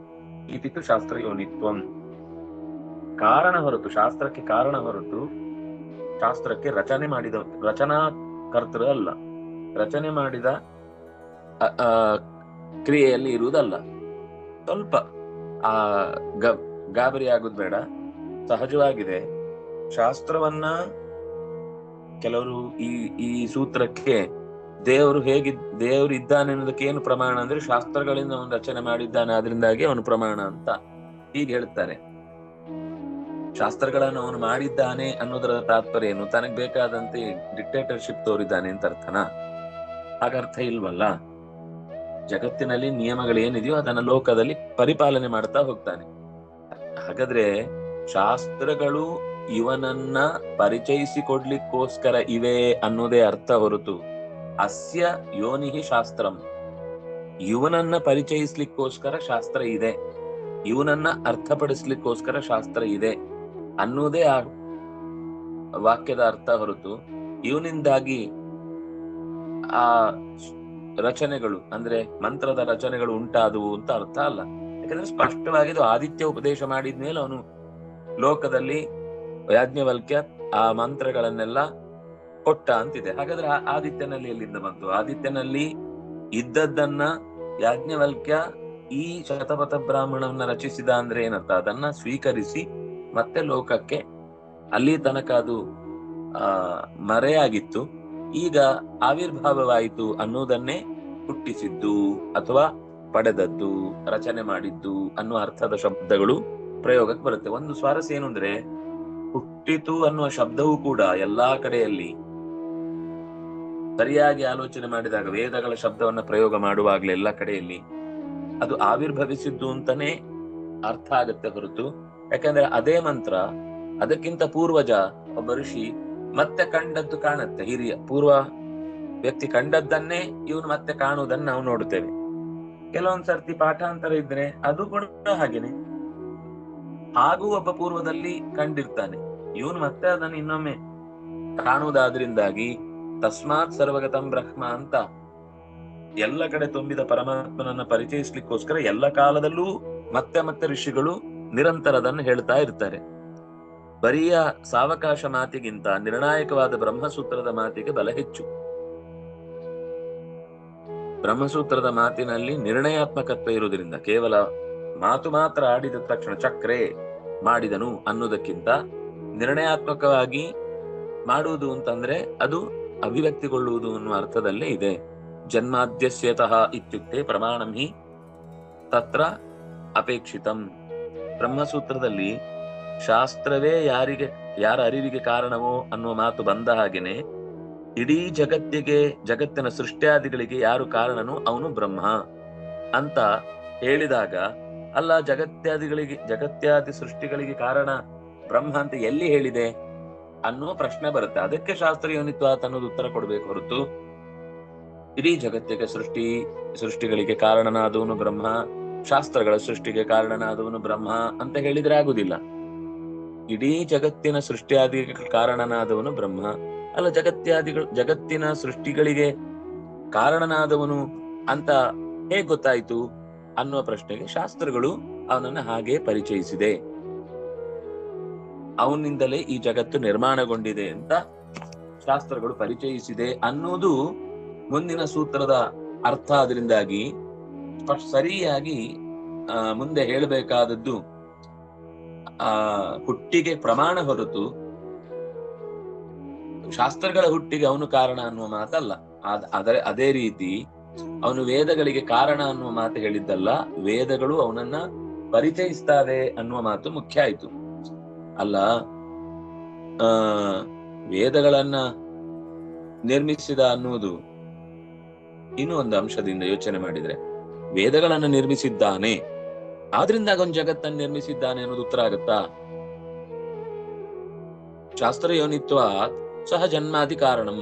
ಇತಿತು ಶಾಸ್ತ್ರ ಯೋನಿತ್ವಂ. ಕಾರಣ ಹೊರತು, ಶಾಸ್ತ್ರಕ್ಕೆ ಕಾರಣ ಹೊರತು ಶಾಸ್ತ್ರಕ್ಕೆ ರಚನೆ ಮಾಡಿದ ರಚನಾಕರ್ತೃ ಅಲ್ಲ, ರಚನೆ ಮಾಡಿದ ಕ್ರಿಯೆಯಲ್ಲಿ ಇರುವುದಲ್ಲ. ಸ್ವಲ್ಪ ಗಾಬರಿ ಆಗುದು ಬೇಡ, ಸಹಜವಾಗಿದೆ. ಶಾಸ್ತ್ರವನ್ನ ಕೆಲವರು ಈ ಸೂತ್ರಕ್ಕೆ ದೇವರು ಇದ್ದಾನೆ ಅನ್ನೋದಕ್ಕೆ ಏನು ಪ್ರಮಾಣ ಅಂದ್ರೆ ಶಾಸ್ತ್ರಗಳಿಂದ ಅವನು ರಚನೆ ಮಾಡಿದ್ದಾನೆ, ಆದ್ರಿಂದಾಗಿ ಅವನು ಪ್ರಮಾಣ ಅಂತ ಹೀಗೆ ಹೇಳ್ತಾರೆ. ಶಾಸ್ತ್ರಗಳನ್ನು ಅವನು ಮಾಡಿದ್ದಾನೆ ಅನ್ನೋದರ ತಾತ್ಪರ್ಯ ಏನು? ತನಗೆ ಬೇಕಾದಂತೆ ಡಿಕ್ಟೇಟರ್ಶಿಪ್ ತೋರಿದ್ದಾನೆ ಅಂತ ಅರ್ಥನಾ? ಹಾಗರ್ಥ ಇಲ್ವಲ್ಲ. ಜಗತ್ತಿನಲ್ಲಿ ನಿಯಮಗಳೇನಿದೆಯೋ ಅದನ್ನ ಲೋಕದಲ್ಲಿ ಪರಿಪಾಲನೆ ಮಾಡ್ತಾ ಹೋಗ್ತಾನೆ. ಹಾಗಾದ್ರೆ ಶಾಸ್ತ್ರಗಳು ಇವನನ್ನ ಪರಿಚಯಿಸಿಕೊಡ್ಲಿಕ್ಕೋಸ್ಕರ ಇವೆ ಅನ್ನೋದೇ ಅರ್ಥ ಹೊರತು ಅಸ್ಯ ಯೋನಿಹಿ ಶಾಸ್ತ್ರಂ, ಇವನನ್ನ ಪರಿಚಯಿಸ್ಲಿಕ್ಕೋಸ್ಕರ ಶಾಸ್ತ್ರ ಇದೆ, ಇವನನ್ನ ಅರ್ಥಪಡಿಸ್ಲಿಕ್ಕೋಸ್ಕರ ಶಾಸ್ತ್ರ ಇದೆ ಅನ್ನೋದೇ ಆ ವಾಕ್ಯದ ಅರ್ಥ ಹೊರತು ಇವನಿಂದಾಗಿ ಆ ರಚನೆಗಳು ಅಂದ್ರೆ ಮಂತ್ರದ ರಚನೆಗಳು ಉಂಟಾದವು ಅಂತ ಅರ್ಥ ಅಲ್ಲ. ಯಾಕಂದ್ರೆ ಸ್ಪಷ್ಟವಾಗಿ ಇದು ಆದಿತ್ಯ ಉಪದೇಶ ಮಾಡಿದ್ಮೇಲೆ ಅವನು ಲೋಕದಲ್ಲಿ ಯಾಜ್ಞವಲ್ಕ್ಯ ಆ ಮಂತ್ರಗಳನ್ನೆಲ್ಲ ಕೊಟ್ಟ ಅಂತಿದೆ. ಹಾಗಾದ್ರೆ ಆದಿತ್ಯನಲ್ಲಿ ಎಲ್ಲಿಂದ ಬಂತು? ಆದಿತ್ಯನಲ್ಲಿ ಇದ್ದದ್ದನ್ನ ಯಾಜ್ಞವಲ್ಕ್ಯ ಈ ಶತಪಥ ಬ್ರಾಹ್ಮಣವನ್ನ ರಚಿಸಿದ ಅಂದ್ರೆ ಏನರ್ಥ? ಅದನ್ನ ಸ್ವೀಕರಿಸಿ ಮತ್ತೆ ಲೋಕಕ್ಕೆ ಅಲ್ಲಿ ತನಕ ಅದು ಮರೆಯಾಗಿತ್ತು, ಈಗ ಆವಿರ್ಭಾವವಾಯಿತು ಅನ್ನುವುದನ್ನೇ ಹುಟ್ಟಿಸಿದ್ದು ಅಥವಾ ಪಡೆದದ್ದು, ರಚನೆ ಮಾಡಿದ್ದು ಅನ್ನುವ ಅರ್ಥದ ಶಬ್ದಗಳು ಪ್ರಯೋಗಕ್ಕೆ ಬರುತ್ತೆ. ಒಂದು ಸ್ವಾರಸ್ಯ ಏನು ಅಂದ್ರೆ, ಹುಟ್ಟಿತು ಅನ್ನುವ ಶಬ್ದವೂ ಕೂಡ ಎಲ್ಲಾ ಕಡೆಯಲ್ಲಿ ಸರಿಯಾಗಿ ಆಲೋಚನೆ ಮಾಡಿದಾಗ, ವೇದಗಳ ಶಬ್ದವನ್ನ ಪ್ರಯೋಗ ಮಾಡುವಾಗ್ಲೇ ಎಲ್ಲ ಕಡೆಯಲ್ಲಿ ಅದು ಆವಿರ್ಭವಿಸಿದ್ದು ಅಂತಾನೆ ಅರ್ಥ ಆಗತ್ತೆ ಹೊರತು, ಯಾಕಂದ್ರೆ ಅದೇ ಮಂತ್ರ ಅದಕ್ಕಿಂತ ಪೂರ್ವಜ ಒಬ್ಬ ಋಷಿ ಮತ್ತೆ ಕಂಡದ್ದು ಕಾಣುತ್ತೆ. ಹಿರಿಯ ಪೂರ್ವ ವ್ಯಕ್ತಿ ಕಂಡದ್ದನ್ನೇ ಇವನು ಮತ್ತೆ ಕಾಣುವುದನ್ನು ನಾವು ನೋಡುತ್ತೇವೆ. ಕೆಲವೊಂದ್ ಸರ್ತಿ ಪಾಠಾಂತರ ಇದ್ರೆ ಅದು ಕೂಡ ಹಾಗೇನೆ, ಹಾಗೂ ಒಬ್ಬ ಪೂರ್ವದಲ್ಲಿ ಕಂಡಿರ್ತಾನೆ, ಇವನು ಮತ್ತೆ ಅದನ್ನು ಇನ್ನೊಮ್ಮೆ ಕಾಣುವುದಾದ್ರಿಂದಾಗಿ ತಸ್ಮಾತ್ ಸರ್ವಗತಂ ಬ್ರಹ್ಮ ಅಂತ ಎಲ್ಲ ಕಡೆ ತುಂಬಿದ ಪರಮಾತ್ಮನನ್ನ ಪರಿಚಯಿಸ್ಲಿಕ್ಕೋಸ್ಕರ ಎಲ್ಲ ಕಾಲದಲ್ಲೂ ಮತ್ತೆ ಮತ್ತೆ ಋಷಿಗಳು ನಿರಂತರದನ್ನು ಹೇಳ್ತಾ ಇರ್ತಾರೆ. ಬರಿಯ ಸಾವಕಾಶ ಮಾತಿಗಿಂತ ನಿರ್ಣಾಯಕವಾದ ಬ್ರಹ್ಮಸೂತ್ರದ ಮಾತಿಗೆ ಬಲ ಹೆಚ್ಚು. ಬ್ರಹ್ಮಸೂತ್ರದ ಮಾತಿನಲ್ಲಿ ನಿರ್ಣಯಾತ್ಮಕತ್ವ ಇರುವುದರಿಂದ ಕೇವಲ ಮಾತು ಮಾತ್ರ ಆಡಿದ ತಕ್ಷಣ ಚಕ್ರೆ ಮಾಡಿದನು ಅನ್ನೋದಕ್ಕಿಂತ ನಿರ್ಣಯಾತ್ಮಕವಾಗಿ ಮಾಡುವುದು ಅಂತಂದ್ರೆ ಅದು ಅಭಿವ್ಯಕ್ತಿಗೊಳ್ಳುವುದು ಅನ್ನುವ ಅರ್ಥದಲ್ಲೇ ಇದೆ. ಜನ್ಮಾದ್ಯಸ್ಯತಃ ಇತ್ಯುಕ್ತೆ ಪ್ರಮಾಣಂ ಹಿ ತತ್ರ ಅಪೇಕ್ಷಿತಂ. ಬ್ರಹ್ಮಸೂತ್ರದಲ್ಲಿ ಶಾಸ್ತ್ರವೇ ಯಾರ ಅರಿವಿಗೆ ಕಾರಣವೋ ಅನ್ನುವ ಮಾತು ಬಂದ ಹಾಗೇನೆ, ಇಡೀ ಜಗತ್ತಿನ ಸೃಷ್ಟ್ಯಾದಿಗಳಿಗೆ ಯಾರು ಕಾರಣನೋ ಅವನು ಬ್ರಹ್ಮ ಅಂತ ಹೇಳಿದಾಗ, ಅಲ್ಲ ಜಗತ್ಯಾದಿ ಸೃಷ್ಟಿಗಳಿಗೆ ಕಾರಣ ಬ್ರಹ್ಮ ಅಂತ ಎಲ್ಲಿ ಹೇಳಿದೆ ಅನ್ನುವ ಪ್ರಶ್ನೆ ಬರುತ್ತೆ. ಅದಕ್ಕೆ ಶಾಸ್ತ್ರೀಯೋನಿತ್ವ ಅನ್ನೋದು ಉತ್ತರ ಕೊಡ್ಬೇಕು ಹೊರತು, ಇಡೀ ಜಗತ್ತಿಗೆ ಸೃಷ್ಟಿಗಳಿಗೆ ಕಾರಣನಾದವನು ಬ್ರಹ್ಮ, ಶಾಸ್ತ್ರಗಳ ಸೃಷ್ಟಿಗೆ ಕಾರಣನಾದವನು ಬ್ರಹ್ಮ ಅಂತ ಹೇಳಿದ್ರೆ ಆಗುದಿಲ್ಲ. ಇಡೀ ಜಗತ್ತಿನ ಸೃಷ್ಟಿಯಾದಿಗೆ ಕಾರಣನಾದವನು ಬ್ರಹ್ಮ, ಅಲ್ಲ ಜಗತ್ತಿನ ಸೃಷ್ಟಿಗಳಿಗೆ ಕಾರಣನಾದವನು ಅಂತ ಹೇಗೆ ಗೊತ್ತಾಯ್ತು ಅನ್ನುವ ಪ್ರಶ್ನೆಗೆ ಶಾಸ್ತ್ರಗಳು ಅವನನ್ನ ಹಾಗೆ ಪರಿಚಯಿಸಿದೆ. ಅವನಿಂದಲೇ ಈ ಜಗತ್ತು ನಿರ್ಮಾಣಗೊಂಡಿದೆ ಅಂತ ಶಾಸ್ತ್ರಗಳು ಪರಿಚಯಿಸಿದೆ ಅನ್ನೋದು ಮುಂದಿನ ಸೂತ್ರದ ಅರ್ಥ. ಅದರಿಂದಾಗಿ ಸರಿಯಾಗಿ ಮುಂದೆ ಹೇಳಬೇಕಾದದ್ದು ಹುಟ್ಟಿಗೆ ಪ್ರಮಾಣ ಹೊರತು ಶಾಸ್ತ್ರಗಳ ಹುಟ್ಟಿಗೆ ಅವನು ಕಾರಣ ಅನ್ನುವ ಮಾತಲ್ಲ. ಅದೇ ರೀತಿ ಅವನು ವೇದಗಳಿಗೆ ಕಾರಣ ಅನ್ನುವ ಮಾತು ಹೇಳಿದ್ದಲ್ಲ, ವೇದಗಳು ಅವನನ್ನ ಪರಿಚಯಿಸ್ತಾವೆ ಅನ್ನುವ ಮಾತು ಮುಖ್ಯ ಆಯ್ತು. ಅಲ್ಲ, ವೇದಗಳನ್ನ ನಿರ್ಮಿಸಿದ ಅನ್ನುವುದು ಇನ್ನೂ ಒಂದು ಅಂಶದಿಂದ ಯೋಚನೆ ಮಾಡಿದ್ರೆ, ವೇದಗಳನ್ನ ನಿರ್ಮಿಸಿದ್ದಾನೆ ಆದ್ರಿಂದ ಅವನು ಜಗತ್ತನ್ನು ನಿರ್ಮಿಸಿದ್ದಾನೆ ಅನ್ನೋದು ಉತ್ತರ ಆಗುತ್ತಾ? ಶಾಸ್ತ್ರಯೋನಿತ್ವ ಸಹ ಜನ್ಮಾದಿ ಕಾರಣಂ.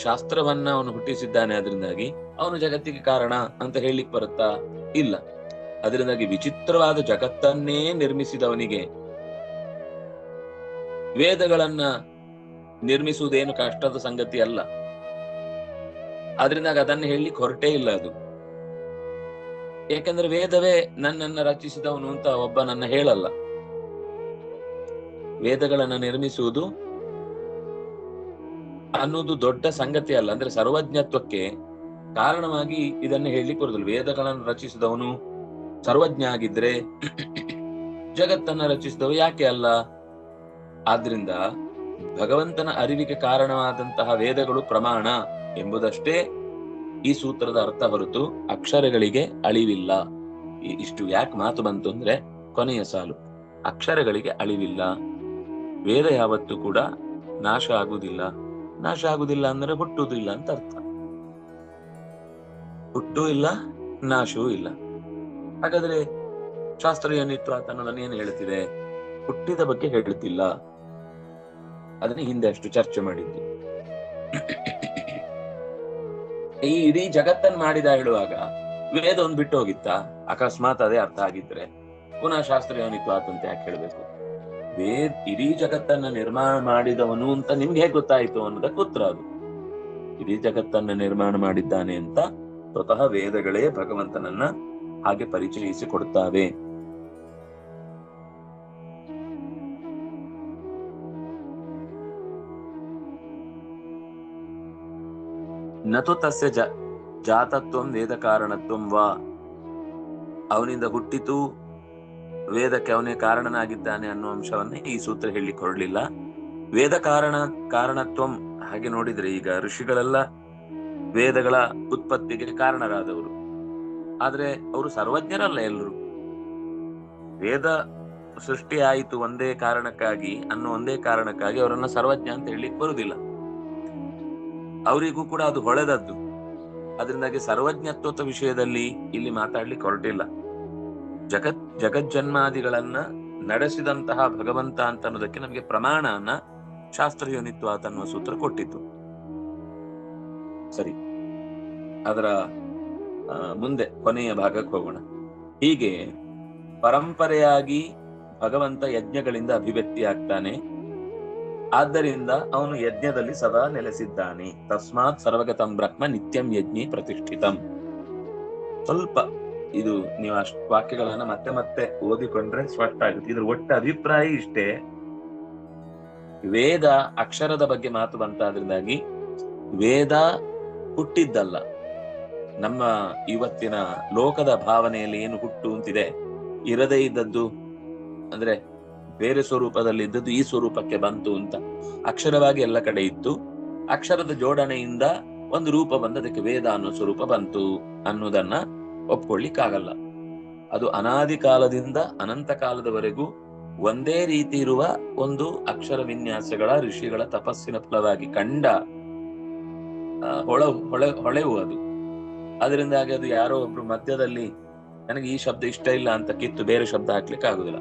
ಶಾಸ್ತ್ರವನ್ನ ಅವನು ಹುಟ್ಟಿಸಿದ್ದಾನೆ, ಅದರಿಂದಾಗಿ ಅವನು ಜಗತ್ತಿಗೆ ಕಾರಣ ಅಂತ ಹೇಳಲಿಕ್ಕೆ ಬರುತ್ತಾ? ಇಲ್ಲ. ಅದರಿಂದಾಗಿ ವಿಚಿತ್ರವಾದ ಜಗತ್ತನ್ನೇ ನಿರ್ಮಿಸಿದವನಿಗೆ ವೇದಗಳನ್ನ ನಿರ್ಮಿಸುವುದೇನು ಕಷ್ಟದ ಸಂಗತಿ ಅಲ್ಲ. ಅದರಿಂದಾಗಿ ಅದನ್ನು ಹೇಳಲಿಕ್ಕೆ ಹೊರಟೇ ಇಲ್ಲ ಅದು. ಯಾಕಂದ್ರೆ ವೇದವೇ ನನ್ನನ್ನ ರಚಿಸಿದವನು ಅಂತ ಒಬ್ಬ ನನ್ನ ಹೇಳಲ್ಲ. ವೇದಗಳನ್ನ ನಿರ್ಮಿಸುವುದು ಅನ್ನೋದು ದೊಡ್ಡ ಸಂಗತಿ ಅಲ್ಲ. ಅಂದ್ರೆ ಸರ್ವಜ್ಞತ್ವಕ್ಕೆ ಕಾರಣವಾಗಿ ಇದನ್ನು ಹೇಳಲಿಕ್ಕೆ ಬರುದಿಲ್ಲ. ವೇದಗಳನ್ನು ರಚಿಸಿದವನು ಸರ್ವಜ್ಞ ಆಗಿದ್ರೆ ಜಗತ್ತನ್ನ ರಚಿಸಿದವ ಯಾಕೆ ಅಲ್ಲ? ಆದ್ರಿಂದ ಭಗವಂತನ ಅರಿವಿಗೆ ಕಾರಣವಾದಂತಹ ವೇದಗಳು ಪ್ರಮಾಣ ಎಂಬುದಷ್ಟೇ ಈ ಸೂತ್ರದ ಅರ್ಥ ಹೊರತು ಅಕ್ಷರಗಳಿಗೆ ಅಳಿವಿಲ್ಲ. ಇಷ್ಟು ಯಾಕೆ ಮಾತು ಬಂತು ಅಂದ್ರೆ ಕೊನೆಯ ಸಾಲು, ಅಕ್ಷರಗಳಿಗೆ ಅಳಿವಿಲ್ಲ. ವೇದ ಯಾವತ್ತೂ ಕೂಡ ನಾಶ ಆಗುವುದಿಲ್ಲ. ನಾಶ ಆಗುವುದಿಲ್ಲ ಅಂದ್ರೆ ಹುಟ್ಟುವುದಿಲ್ಲ ಅಂತ ಅರ್ಥ. ಹುಟ್ಟೂ ಇಲ್ಲ, ನಾಶವೂ ಇಲ್ಲ. ಹಾಗಾದ್ರೆ ಶಾಸ್ತ್ರೀಯನಿತ್ವ ಅನ್ನೋದನ್ನ ಏನು ಹೇಳ್ತಿದೆ? ಹುಟ್ಟಿದ ಬಗ್ಗೆ ಹೇಳುತ್ತಿಲ್ಲ. ಅದನ್ನ ಹಿಂದೆ ಅಷ್ಟು ಚರ್ಚೆ ಮಾಡಿದ್ದು. ಈ ಇಡೀ ಜಗತ್ತನ್ನು ಮಾಡಿದ ಹೇಳುವಾಗ ವೇದ ಒಂದ್ ಬಿಟ್ಟು ಹೋಗಿತ್ತಾ? ಅಕಸ್ಮಾತ್ ಅದೇ ಅರ್ಥ ಆಗಿದ್ರೆ ಪುನಃ ಶಾಸ್ತ್ರೀಯನಿತ್ವ ಅಂತ ಯಾಕೆ ಹೇಳ್ಬೇಕು? ಇಡೀ ಜಗತ್ತನ್ನ ನಿರ್ಮಾಣ ಮಾಡಿದವನು ಅಂತ ನಿಮ್ಗೆ ಹೇಗೆ ಗೊತ್ತಾಯ್ತು ಅನ್ನೋದಕ್ಕೆ ಉತ್ತರ ಅದು. ಇಡೀ ಜಗತ್ತನ್ನ ನಿರ್ಮಾಣ ಮಾಡಿದ್ದಾನೆ ಅಂತ ಸ್ವತಃ ವೇದಗಳೇ ಭಗವಂತನನ್ನ ಹಾಗೆ ಪರಿಚಯಿಸಿಕೊಡ್ತಾವೆ. ನತು ತಸ್ಯ ಜಾತತ್ವಂ ವೇದ ಕಾರಣತ್ವಂ ವಾ, ಅವನಿಂದ ಹುಟ್ಟಿತು, ವೇದಕ್ಕೆ ಅವನೇ ಕಾರಣನಾಗಿದ್ದಾನೆ ಅನ್ನೋ ಅಂಶವನ್ನೇ ಈ ಸೂತ್ರ ಹೇಳಿ ಕೊಡ್ಲಿಲ್ಲ. ವೇದ ಕಾರಣತ್ವಂ ಹಾಗೆ ನೋಡಿದ್ರೆ ಈಗ ಋಷಿಗಳೆಲ್ಲ ವೇದಗಳ ಉತ್ಪತ್ತಿಗೆ ಕಾರಣರಾದವರು, ಆದ್ರೆ ಅವರು ಸರ್ವಜ್ಞರಲ್ಲ. ಎಲ್ಲರೂ ವೇದ ಸೃಷ್ಟಿ ಆಯಿತು ಒಂದೇ ಕಾರಣಕ್ಕಾಗಿ ಅನ್ನೋ ಒಂದೇ ಕಾರಣಕ್ಕಾಗಿ ಅವರನ್ನ ಸರ್ವಜ್ಞ ಅಂತ ಹೇಳಲಿಕ್ಕೆ ಬರುವುದಿಲ್ಲ. ಅವರಿಗೂ ಕೂಡ ಅದು ಹೊಳೆದದ್ದು. ಅದರಿಂದಾಗಿ ಸರ್ವಜ್ಞತ್ವದ ವಿಷಯದಲ್ಲಿ ಇಲ್ಲಿ ಮಾತಾಡ್ಲಿಕ್ಕೆ ಹೊರಟಿಲ್ಲ. ಜಗಜ್ಜನ್ಮಾದಿಗಳನ್ನ ನಡೆಸಿದಂತಹ ಭಗವಂತ ಅಂತ ಅನ್ನೋದಕ್ಕೆ ನಮಗೆ ಪ್ರಮಾಣನ ಶಾಸ್ತ್ರಯೋನಿತ್ವಾತ್ ಅನ್ನುವ ಸೂತ್ರ ಕೊಟ್ಟಿತ್ತು. ಸರಿ, ಅದರ ಮುಂದೆ ಕೊನೆಯ ಭಾಗಕ್ಕೆ ಹೋಗೋಣ. ಹೀಗೆ ಪರಂಪರೆಯಾಗಿ ಭಗವಂತ ಯಜ್ಞಗಳಿಂದ ಅಭಿವ್ಯಕ್ತಿ ಆಗ್ತಾನೆ. ಆದ್ದರಿಂದ ಅವನು ಯಜ್ಞದಲ್ಲಿ ಸದಾ ನೆಲೆಸಿದ್ದಾನೆ. ತಸ್ಮಾತ್ ಸರ್ವಗತಂ ಬ್ರಹ್ಮ ನಿತ್ಯಂ ಯಜ್ಞಿ ಪ್ರತಿಷ್ಠಿತಂ. ಸ್ವಲ್ಪ ಇದು ನೀವು ಅಷ್ಟು ವಾಕ್ಯಗಳನ್ನ ಮತ್ತೆ ಮತ್ತೆ ಓದಿಕೊಂಡ್ರೆ ಸ್ಪಷ್ಟ ಆಗುತ್ತೆ. ಇದ್ರ ಒಟ್ಟ ಅಭಿಪ್ರಾಯ ಇಷ್ಟೇ. ವೇದ ಅಕ್ಷರದ ಬಗ್ಗೆ ಮಾತು ಬಂತಾದ್ರಿಂದಾಗಿ ವೇದ ಹುಟ್ಟಿದ್ದಲ್ಲ. ನಮ್ಮ ಇವತ್ತಿನ ಲೋಕದ ಭಾವನೆಯಲ್ಲಿ ಏನು ಹುಟ್ಟು ಅಂತಿದೆ, ಇರದೇ ಇದ್ದದ್ದು ಅಂದ್ರೆ ಬೇರೆ ಸ್ವರೂಪದಲ್ಲಿ ಇದ್ದದ್ದು ಈ ಸ್ವರೂಪಕ್ಕೆ ಬಂತು ಅಂತ. ಅಕ್ಷರವಾಗಿ ಎಲ್ಲ ಕಡೆ ಇತ್ತು. ಅಕ್ಷರದ ಜೋಡಣೆಯಿಂದ ಒಂದು ರೂಪ ಬಂದು ಅದಕ್ಕೆ ವೇದ ಅನ್ನೋ ಸ್ವರೂಪ ಬಂತು ಅನ್ನೋದನ್ನ ಒಪ್ಕೊಳ್ಳಿಕ್ಕಾಗಲ್ಲ. ಅದು ಅನಾದಿ ಕಾಲದಿಂದ ಅನಂತ ಕಾಲದವರೆಗೂ ಒಂದೇ ರೀತಿ ಇರುವ ಒಂದು ಅಕ್ಷರ ವಿನ್ಯಾಸಗಳ ಋಷಿಗಳ ತಪಸ್ಸಿನ ಫಲವಾಗಿ ಕಂಡ ಹೊಳೆವು ಅದು. ಅದರಿಂದಾಗಿ ಅದು ಯಾರೋ ಒಬ್ರು ಮಧ್ಯದಲ್ಲಿ ನನಗೆ ಈ ಶಬ್ದ ಇಷ್ಟ ಇಲ್ಲ ಅಂತ ಕಿತ್ತು ಬೇರೆ ಶಬ್ದ ಹಾಕ್ಲಿಕ್ಕೆ ಆಗುದಿಲ್ಲ.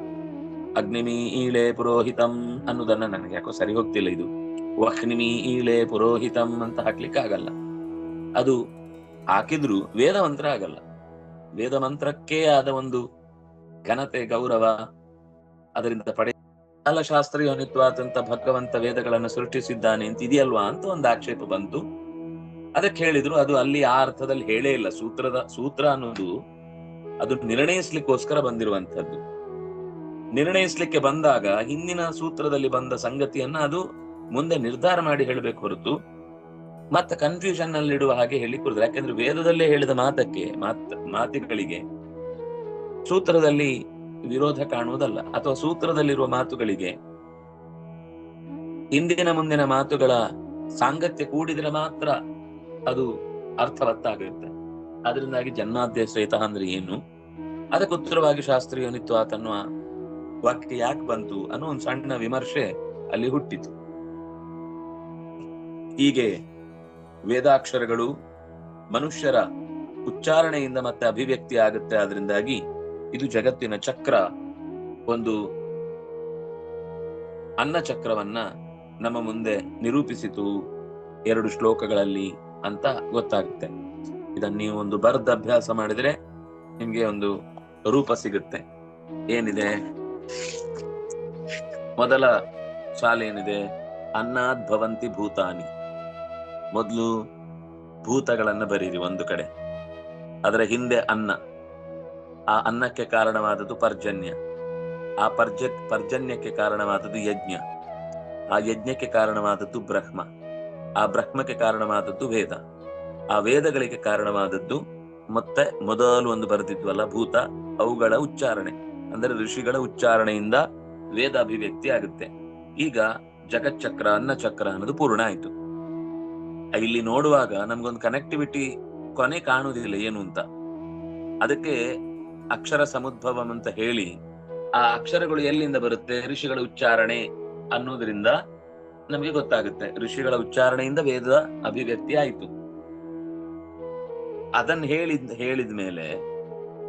ಅಗ್ನಿಮಿ ಈಳೆ ಪುರೋಹಿತಂ ಅನ್ನೋದನ್ನ ನನಗೆ ಯಾಕೋ ಸರಿ ಹೋಗ್ತಿಲ್ಲ. ಇದು ವಹ್ನಿಮಿ ಈಳೆ ಪುರೋಹಿತಂ ಅಂತ ಹಾಕ್ಲಿಕ್ಕೆ ಆಗಲ್ಲ. ಅದು ಹಾಕಿದ್ರು ವೇದ ಮಂತ್ರ ಆಗಲ್ಲ. ವೇದ ಮಂತ್ರಕ್ಕೇ ಆದ ಒಂದು ಘನತೆ, ಗೌರವ ಅದರಿಂದ ಕಾಲಶಾಸ್ತ್ರೀಯನಿತ್ವಾದಂತ ಭಗವಂತ ವೇದಗಳನ್ನು ಸೃಷ್ಟಿಸಿದ್ದಾನೆ ಅಂತ ಇದೆಯಲ್ವಾ ಅಂತ ಒಂದು ಆಕ್ಷೇಪ ಬಂತು. ಅದಕ್ಕೆ ಹೇಳಿದ್ರು ಅದು ಅಲ್ಲಿ ಆ ಅರ್ಥದಲ್ಲಿ ಹೇಳೇ ಇಲ್ಲ. ಸೂತ್ರ ಅನ್ನೋದು ಅದು ನಿರ್ಣಯಿಸ್ಲಿಕ್ಕೋಸ್ಕರ ಬಂದಿರುವಂತದ್ದು. ನಿರ್ಣಯಿಸ್ಲಿಕ್ಕೆ ಬಂದಾಗ ಹಿಂದಿನ ಸೂತ್ರದಲ್ಲಿ ಬಂದ ಸಂಗತಿಯನ್ನ ಅದು ಮುಂದೆ ನಿರ್ಧಾರ ಮಾಡಿ ಹೇಳಬೇಕು ಹೊರತು ಮತ್ತೆ ಕನ್ಫ್ಯೂಷನ್ ನಲ್ಲಿ ಇಡುವ ಹಾಗೆ ಹೇಳಿ ಕೊಡುದು. ಯಾಕಂದ್ರೆ ವೇದದಲ್ಲೇ ಹೇಳಿದ ಮಾತುಗಳಿಗೆ ಸೂತ್ರದಲ್ಲಿ ವಿರೋಧ ಕಾಣುವುದಲ್ಲ, ಅಥವಾ ಸೂತ್ರದಲ್ಲಿರುವ ಮಾತುಗಳಿಗೆ ಹಿಂದಿನ ಮುಂದಿನ ಮಾತುಗಳ ಸಾಂಗತ್ಯ ಕೂಡಿದ್ರೆ ಮಾತ್ರ ಅದು ಅರ್ಥವತ್ತಾಗುತ್ತೆ. ಅದರಿಂದಾಗಿ ಜನ್ಮಾದ್ಯ ಶ್ವೇತ ಅಂದ್ರೆ ಏನು, ಅದಕ್ಕೆ ಉತ್ತರವಾಗಿ ಶಾಸ್ತ್ರೀಯನಿತ್ವಾತ್ ಅನ್ನುವ ವಾಕ್ಯ ಯಾಕೆ ಬಂತು ಅನ್ನೋ ಒಂದು ಸಣ್ಣ ವಿಮರ್ಶೆ ಅಲ್ಲಿ ಹುಟ್ಟಿತು. ಹೀಗೆ ವೇದಾಕ್ಷರಗಳು ಮನುಷ್ಯರ ಉಚ್ಚಾರಣೆಯಿಂದ ಮತ್ತೆ ಅಭಿವ್ಯಕ್ತಿ ಆಗುತ್ತೆ. ಆದ್ರಿಂದಾಗಿ ಇದು ಜಗತ್ತಿನ ಚಕ್ರ, ಒಂದು ಅನ್ನ ಚಕ್ರವನ್ನ ನಮ್ಮ ಮುಂದೆ ನಿರೂಪಿಸಿತು 2 ಶ್ಲೋಕಗಳಲ್ಲಿ ಅಂತ ಗೊತ್ತಾಗುತ್ತೆ. ಇದನ್ನ ನೀವು ಒಂದು ಬರೆದ ಅಭ್ಯಾಸ ಮಾಡಿದ್ರೆ ನಿಮ್ಗೆ ಒಂದು ರೂಪ ಸಿಗುತ್ತೆ. ಏನಿದೆ, ಮೊದಲ ಶಾಲೆ ಏನಿದೆ, ಅನ್ನಾದ್ ಭವಂತಿ ಭೂತಾನಿ. ಮೊದಲು ಭೂತಗಳನ್ನ ಬರೀರಿ ಒಂದು ಕಡೆ, ಅದರ ಹಿಂದೆ ಅನ್ನ, ಆ ಅನ್ನಕ್ಕೆ ಕಾರಣವಾದದ್ದು ಪರ್ಜನ್ಯ, ಆ ಪರ್ಜನ್ಯಕ್ಕೆ ಕಾರಣವಾದದ್ದು ಯಜ್ಞ, ಆ ಯಜ್ಞಕ್ಕೆ ಕಾರಣವಾದದ್ದು ಬ್ರಹ್ಮ, ಆ ಬ್ರಹ್ಮಕ್ಕೆ ಕಾರಣವಾದದ್ದು ವೇದ, ಆ ವೇದಗಳಿಗೆ ಕಾರಣವಾದದ್ದು ಮತ್ತೆ ಮೊದಲು ಒಂದು ಬರೆದಿದ್ವಲ್ಲ ಭೂತ, ಅವುಗಳ ಉಚ್ಚಾರಣೆ ಅಂದ್ರೆ ಋಷಿಗಳ ಉಚ್ಚಾರಣೆಯಿಂದ ವೇದ ಅಭಿವ್ಯಕ್ತಿ ಆಗುತ್ತೆ. ಈಗ ಜಗಚ್ಚಕ್ರ ಅನ್ನಚಕ್ರ ಅನ್ನೋದು ಪೂರ್ಣ ಆಯ್ತು. ಇಲ್ಲಿ ನೋಡುವಾಗ ನಮ್ಗೊಂದು ಕನೆಕ್ಟಿವಿಟಿ ಕೊನೆ ಕಾಣುವುದಿಲ್ಲ ಏನು ಅಂತ. ಅದಕ್ಕೆ ಅಕ್ಷರ ಸಮುದ್ಭವಂ ಅಂತ ಹೇಳಿ ಆ ಅಕ್ಷರಗಳು ಎಲ್ಲಿಂದ ಬರುತ್ತೆ, ಋಷಿಗಳ ಉಚ್ಚಾರಣೆ ಅನ್ನೋದ್ರಿಂದ ನಮಗೆ ಗೊತ್ತಾಗುತ್ತೆ. ಋಷಿಗಳ ಉಚ್ಚಾರಣೆಯಿಂದ ವೇದ ಅಭಿವ್ಯಕ್ತಿ ಆಯಿತು. ಅದನ್ನ ಹೇಳಿದ ಮೇಲೆ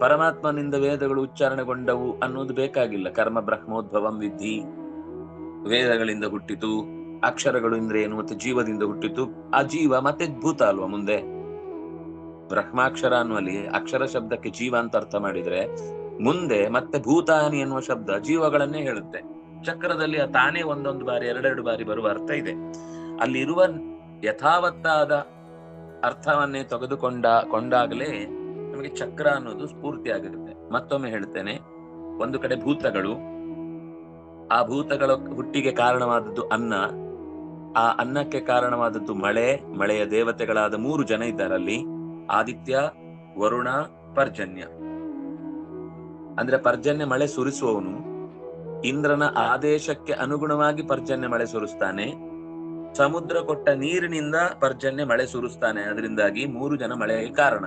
ಪರಮಾತ್ಮನಿಂದ ವೇದಗಳು ಉಚ್ಚಾರಣೆಗೊಂಡವು ಅನ್ನೋದು ಬೇಕಾಗಿಲ್ಲ. ಕರ್ಮ ಬ್ರಹ್ಮೋದ್ಭವಂ ವಿಧಿ, ವೇದಗಳಿಂದ ಹುಟ್ಟಿತು, ಅಕ್ಷರಗಳು ಅಂದ್ರೆ ಏನು, ಮತ್ತೆ ಜೀವದಿಂದ ಹುಟ್ಟಿತು. ಆ ಜೀವ ಮತ್ತೆ ಭೂತ ಅಲ್ವಾ ಮುಂದೆ. ಬ್ರಹ್ಮಾಕ್ಷರ ಅನ್ನುವಲ್ಲಿ ಅಕ್ಷರ ಶಬ್ದಕ್ಕೆ ಜೀವ ಅಂತ ಅರ್ಥ ಮಾಡಿದ್ರೆ ಮುಂದೆ ಮತ್ತೆ ಭೂತಾನಿ ಎನ್ನುವ ಶಬ್ದ ಜೀವಗಳನ್ನೇ ಹೇಳುತ್ತೆ. ಚಕ್ರದಲ್ಲಿ ತಾನೇ ಒಂದೊಂದು ಬಾರಿ 2 ಬಾರಿ ಬರುವ ಅರ್ಥ ಇದೆ. ಅಲ್ಲಿರುವ ಯಥಾವತ್ತಾದ ಅರ್ಥವನ್ನೇ ಕೊಂಡಾಗಲೇ ನಮಗೆ ಚಕ್ರ ಅನ್ನೋದು ಸ್ಫೂರ್ತಿ ಆಗುತ್ತೆ. ಮತ್ತೊಮ್ಮೆ ಹೇಳ್ತೇನೆ, ಒಂದು ಕಡೆ ಭೂತಗಳು, ಆ ಭೂತಗಳ ಹುಟ್ಟಿಗೆ ಕಾರಣವಾದದ್ದು ಅನ್ನ, ಆ ಅನ್ನಕ್ಕೆ ಕಾರಣವಾದದ್ದು ಮಳೆ, ಮಳೆಯ ದೇವತೆಗಳಾದ 3 ಜನ ಇದ್ದಾರಲ್ಲಿ, ಆದಿತ್ಯ, ವರುಣ, ಪರ್ಜನ್ಯ. ಅಂದ್ರೆ ಪರ್ಜನ್ಯ ಮಳೆ ಸುರಿಸುವವನು, ಇಂದ್ರನ ಆದೇಶಕ್ಕೆ ಅನುಗುಣವಾಗಿ ಪರ್ಜನ್ಯ ಮಳೆ ಸುರಿಸ್ತಾನೆ, ಸಮುದ್ರ ಕೊಟ್ಟ ನೀರಿನಿಂದ ಪರ್ಜನ್ಯ ಮಳೆ ಸುರಿಸ್ತಾನೆ. ಅದರಿಂದಾಗಿ 3 ಜನ ಮಳೆಗೆ ಕಾರಣ.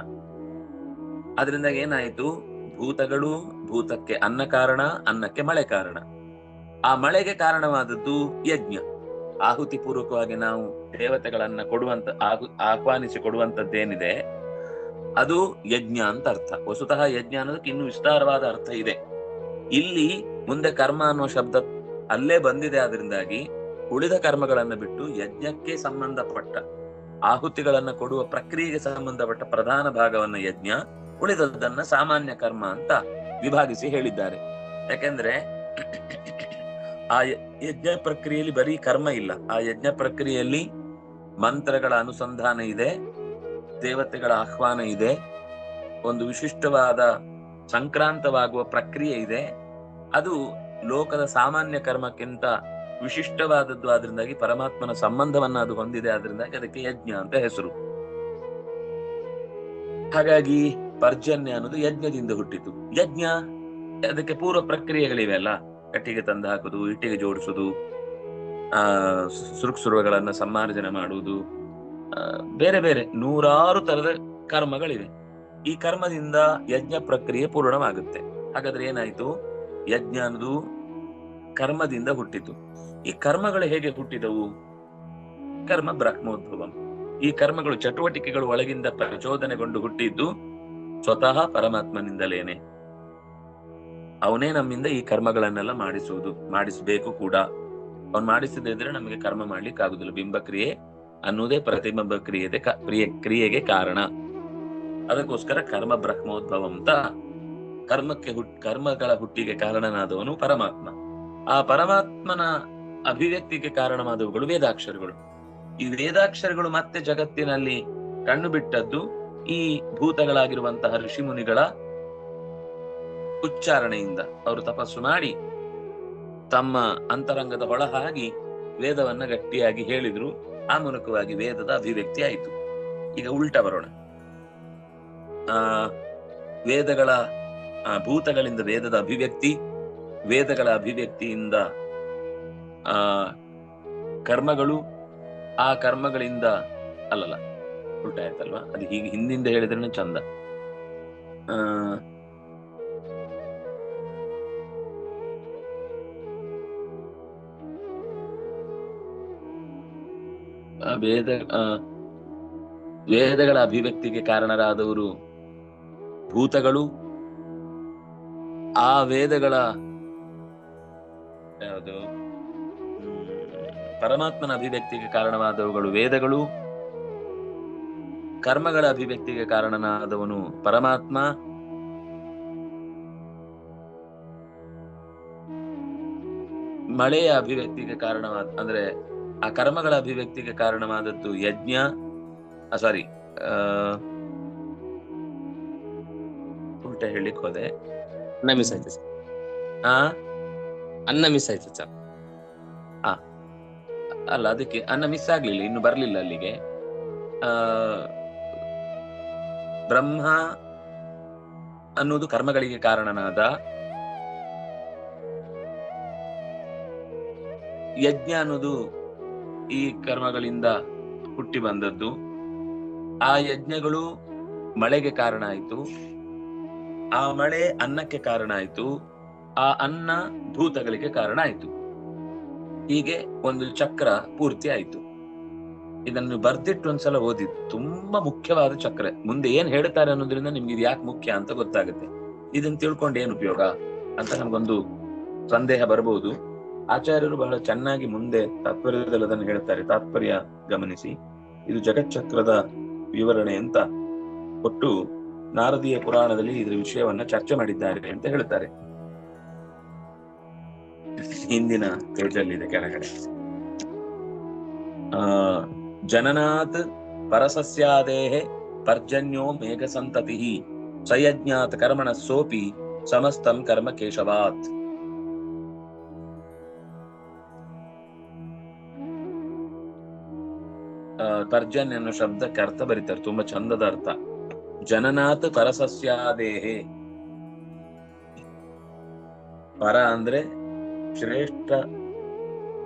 ಅದರಿಂದಾಗಿ ಏನಾಯ್ತು, ಭೂತಗಳು, ಭೂತಕ್ಕೆ ಅನ್ನ ಕಾರಣ, ಅನ್ನಕ್ಕೆ ಮಳೆ ಕಾರಣ. ಆ ಮಳೆಗೆ ಕಾರಣವಾದದ್ದು ಯಜ್ಞ. ಆಹುತಿ ಪೂರ್ವಕವಾಗಿ ನಾವು ದೇವತೆಗಳನ್ನ ಆಹ್ವಾನಿಸಿ ಕೊಡುವಂತದ್ದೇನಿದೆ ಅದು ಯಜ್ಞ ಅಂತ ಅರ್ಥ. ವಸ್ತುತಃ ಯಜ್ಞ ಅನ್ನೋದಕ್ಕೆ ಇನ್ನು ವಿಸ್ತಾರವಾದ ಅರ್ಥ ಇದೆ. ಇಲ್ಲಿ ಮುಂದೆ ಕರ್ಮ ಅನ್ನುವ ಶಬ್ದ ಅಲ್ಲೇ ಬಂದಿದೆ. ಆದ್ರಿಂದಾಗಿ ಉಳಿದ ಕರ್ಮಗಳನ್ನ ಬಿಟ್ಟು ಯಜ್ಞಕ್ಕೆ ಸಂಬಂಧಪಟ್ಟ, ಆಹುತಿಗಳನ್ನ ಕೊಡುವ ಪ್ರಕ್ರಿಯೆಗೆ ಸಂಬಂಧಪಟ್ಟ ಪ್ರಧಾನ ಭಾಗವನ್ನ ಯಜ್ಞ, ಉಳಿದದ್ದನ್ನ ಸಾಮಾನ್ಯ ಕರ್ಮ ಅಂತ ವಿಭಾಗಿಸಿ ಹೇಳಿದ್ದಾರೆ. ಯಾಕೆಂದ್ರೆ ಆ ಯಜ್ಞ ಪ್ರಕ್ರಿಯೆಯಲ್ಲಿ ಬರೀ ಕರ್ಮ ಇಲ್ಲ, ಆ ಯಜ್ಞ ಪ್ರಕ್ರಿಯೆಯಲ್ಲಿ ಮಂತ್ರಗಳ ಅನುಸಂಧಾನ ಇದೆ, ದೇವತೆಗಳ ಆಹ್ವಾನ ಇದೆ, ಒಂದು ವಿಶಿಷ್ಟವಾದ ಸಂಕ್ರಾಂತವಾಗುವ ಪ್ರಕ್ರಿಯೆ ಇದೆ. ಅದು ಲೋಕದ ಸಾಮಾನ್ಯ ಕರ್ಮಕ್ಕಿಂತ ವಿಶಿಷ್ಟವಾದದ್ದು. ಆದ್ರಿಂದಾಗಿ ಪರಮಾತ್ಮನ ಸಂಬಂಧವನ್ನ ಅದು ಹೊಂದಿದೆ. ಆದ್ರಿಂದಾಗಿ ಅದಕ್ಕೆ ಯಜ್ಞ ಅಂತ ಹೆಸರು. ಹಾಗಾಗಿ ಪರ್ಜನ್ಯ ಅನ್ನೋದು ಯಜ್ಞದಿಂದ ಹುಟ್ಟಿತು. ಯಜ್ಞ, ಅದಕ್ಕೆ ಪೂರ್ವ ಪ್ರಕ್ರಿಯೆಗಳಿವೆ ಅಲ್ಲ, ಕಟ್ಟಿಗೆ ತಂದು ಹಾಕುದು, ಇಟ್ಟಿಗೆ ಜೋಡಿಸುದು, ಸುರುಗಳನ್ನ ಸಮ್ಮಾರ್ಜನೆ ಮಾಡುವುದು, ಬೇರೆ ಬೇರೆ 100 ತರದ ಕರ್ಮಗಳಿವೆ. ಈ ಕರ್ಮದಿಂದ ಯಜ್ಞ ಪ್ರಕ್ರಿಯೆ ಪೂರ್ಣವಾಗುತ್ತೆ. ಹಾಗಾದ್ರೆ ಏನಾಯ್ತು, ಯಜ್ಞ ಅನ್ನೋದು ಕರ್ಮದಿಂದ ಹುಟ್ಟಿತು. ಈ ಕರ್ಮಗಳು ಹೇಗೆ ಹುಟ್ಟಿದವು? ಕರ್ಮ ಬ್ರಹ್ಮೋದ್ಭವಂ. ಈ ಕರ್ಮಗಳು, ಚಟುವಟಿಕೆಗಳು ಒಳಗಿಂದ ಪ್ರಚೋದನೆಗೊಂಡು ಹುಟ್ಟಿದ್ದು ಸ್ವತಃ ಪರಮಾತ್ಮನಿಂದಲೇನೆ. ಅವನೇ ನಮ್ಮಿಂದ ಈ ಕರ್ಮಗಳನ್ನೆಲ್ಲ ಮಾಡಿಸಬೇಕು ಕೂಡ. ಅವನು ಮಾಡಿಸದೇ ಇದ್ರೆ ನಮಗೆ ಕರ್ಮ ಮಾಡ್ಲಿಕ್ಕೆ ಆಗುದಿಲ್ಲ. ಬಿಂಬಕ್ರಿಯೆ ಅನ್ನುವುದೇ ಪ್ರತಿಬಿಂಬ ಕ್ರಿಯೆಗೆ ಕಾರಣ. ಅದಕ್ಕೋಸ್ಕರ ಕರ್ಮ ಬ್ರಹ್ಮೋದ್ಭವ ಅಂತ ಕರ್ಮಗಳ ಹುಟ್ಟಿಗೆ ಕಾರಣನಾದವನು ಪರಮಾತ್ಮ. ಆ ಪರಮಾತ್ಮನ ಅಭಿವ್ಯಕ್ತಿಗೆ ಕಾರಣವಾದವುಗಳು ವೇದಾಕ್ಷರಗಳು. ಈ ವೇದಾಕ್ಷರಗಳು ಮತ್ತೆ ಜಗತ್ತಿನಲ್ಲಿ ಕಣ್ಣು ಬಿಟ್ಟದ್ದು ಈ ಭೂತಗಳಾಗಿರುವಂತಹ ಋಷಿಮುನಿಗಳ ಉಚ್ಚಾರಣೆಯಿಂದ. ಅವರು ತಪಸ್ಸು ಮಾಡಿ ತಮ್ಮ ಅಂತರಂಗದ ಹೊಳಹಾಗಿ ವೇದವನ್ನ ಗಟ್ಟಿಯಾಗಿ ಹೇಳಿದ್ರು. ಆ ಮೂಲಕವಾಗಿ ವೇದದ ಅಭಿವ್ಯಕ್ತಿ ಆಯಿತು. ಈಗ ಉಲ್ಟಾ ಬರೋಣ. ವೇದಗಳ ಭೂತಗಳಿಂದ ವೇದದ ಅಭಿವ್ಯಕ್ತಿ, ವೇದಗಳ ಅಭಿವ್ಯಕ್ತಿಯಿಂದ ಕರ್ಮಗಳು, ಆ ಕರ್ಮಗಳಿಂದ ಅಲ್ಲಲ್ಲ ಉಲ್ಟಾ ಆಯ್ತಲ್ವಾ? ಅದು ಹೀಗೆ ಹಿಂದಿಂದ ಹೇಳಿದ್ರೆ ಚಂದ. ವೇದಗಳ ಅಭಿವ್ಯಕ್ತಿಗೆ ಕಾರಣರಾದವರು ಭೂತಗಳು, ಆ ವೇದಗಳ ಯಾವುದು ಪರಮಾತ್ಮನ ಅಭಿವ್ಯಕ್ತಿಗೆ ಕಾರಣವಾದವುಗಳು ವೇದಗಳು, ಕರ್ಮಗಳ ಅಭಿವ್ಯಕ್ತಿಗೆ ಕಾರಣನಾದವನು ಪರಮಾತ್ಮ, ಮಳೆಯ ಅಭಿವ್ಯಕ್ತಿಗೆ ಕಾರಣವಾದ ಅಂದ್ರೆ ಆ ಕರ್ಮಗಳ ಅಭಿವ್ಯಕ್ತಿಗೆ ಕಾರಣವಾದದ್ದು ಯಜ್ಞ. ಉಲ್ಟ ಹೇಳಿಕ್ ಹೋದೆ. ಅನ್ನ ಮಿಸ್ ಆಯ್ತು ಸರ್. ಅನ್ನ ಮಿಸ್ ಆಯ್ತು ಸರ್. ಅಲ್ಲ, ಅದಕ್ಕೆ ಅನ್ನ ಮಿಸ್ ಆಗ್ಲಿಲ್ಲ, ಇನ್ನು ಬರ್ಲಿಲ್ಲ ಅಲ್ಲಿಗೆ. ಬ್ರಹ್ಮ ಅನ್ನುವುದು ಕರ್ಮಗಳಿಗೆ ಕಾರಣನಾದ, ಯಜ್ಞ ಅನ್ನೋದು ಈ ಕರ್ಮಗಳಿಂದ ಹುಟ್ಟಿ ಬಂದದ್ದು. ಆ ಯಜ್ಞಗಳು ಮಳೆಗೆ ಕಾರಣ ಆಯ್ತು, ಆ ಮಳೆ ಅನ್ನಕ್ಕೆ ಕಾರಣ ಆಯ್ತು, ಆ ಅನ್ನ ಭೂತಗಳಿಗೆ ಕಾರಣ ಆಯ್ತು. ಹೀಗೆ ಒಂದು ಚಕ್ರ ಪೂರ್ತಿ ಆಯ್ತು. ಇದನ್ನು ಬರ್ದಿಟ್ಟು ಒಂದ್ಸಲ ಓದಿದ್ದು ತುಂಬಾ ಮುಖ್ಯವಾದ ಚಕ್ರ. ಮುಂದೆ ಏನ್ ಹೇಳ್ತಾರೆ ಅನ್ನೋದ್ರಿಂದ ನಿಮ್ಗೆ ಇದು ಯಾಕೆ ಮುಖ್ಯ ಅಂತ ಗೊತ್ತಾಗುತ್ತೆ. ಇದನ್ನ ತಿಳ್ಕೊಂಡು ಏನ್ ಉಪಯೋಗ ಅಂತ ನಮ್ಗೊಂದು ಸಂದೇಹ ಬರಬಹುದು. ಆಚಾರ್ಯರು ಬಹಳ ಚೆನ್ನಾಗಿ ಮುಂದೆ ತಾತ್ಪರ್ಯದಲ್ಲಿ ಅದನ್ನು ಹೇಳ್ತಾರೆ. ತಾತ್ಪರ್ಯ ಗಮನಿಸಿ, ಇದು ಜಗಚ್ಚಕ್ರದ ವಿವರಣೆ ಅಂತ ಕೊಟ್ಟು ನಾರದೀಯ ಪುರಾಣದಲ್ಲಿ ಇದರ ವಿಷಯವನ್ನ ಚರ್ಚೆ ಮಾಡಿದ್ದಾರೆ ಅಂತ ಹೇಳ್ತಾರೆ. ಹಿಂದಿನ ಪೇಜಲ್ಲಿದೆ ಕೆಳಗಡೆ. ಜನನಾತ್ ಪರಸಸ್ಯಾದೇಹೆ ಪರ್ಜನ್ಯೋ ಮೇಘ ಸಂತತಿ ಸಯಜ್ಞಾತ್ ಕರ್ಮಣ ಸೋಪಿ ಸಮಸ್ತಂ ಕರ್ಮ ಕೇಶವಾತ್. ಪರ್ಜನ್ಯ ಅನ್ನೋ ಶಬ್ದಕ್ಕೆ ಅರ್ಥ ಬರೀತಾರೆ, ತುಂಬಾ ಚಂದದ ಅರ್ಥ. ಜನನಾತ್ ಪರಸಸ್ಯಾದೇಹೆ, ಪರ ಅಂದ್ರೆ ಶ್ರೇಷ್ಠ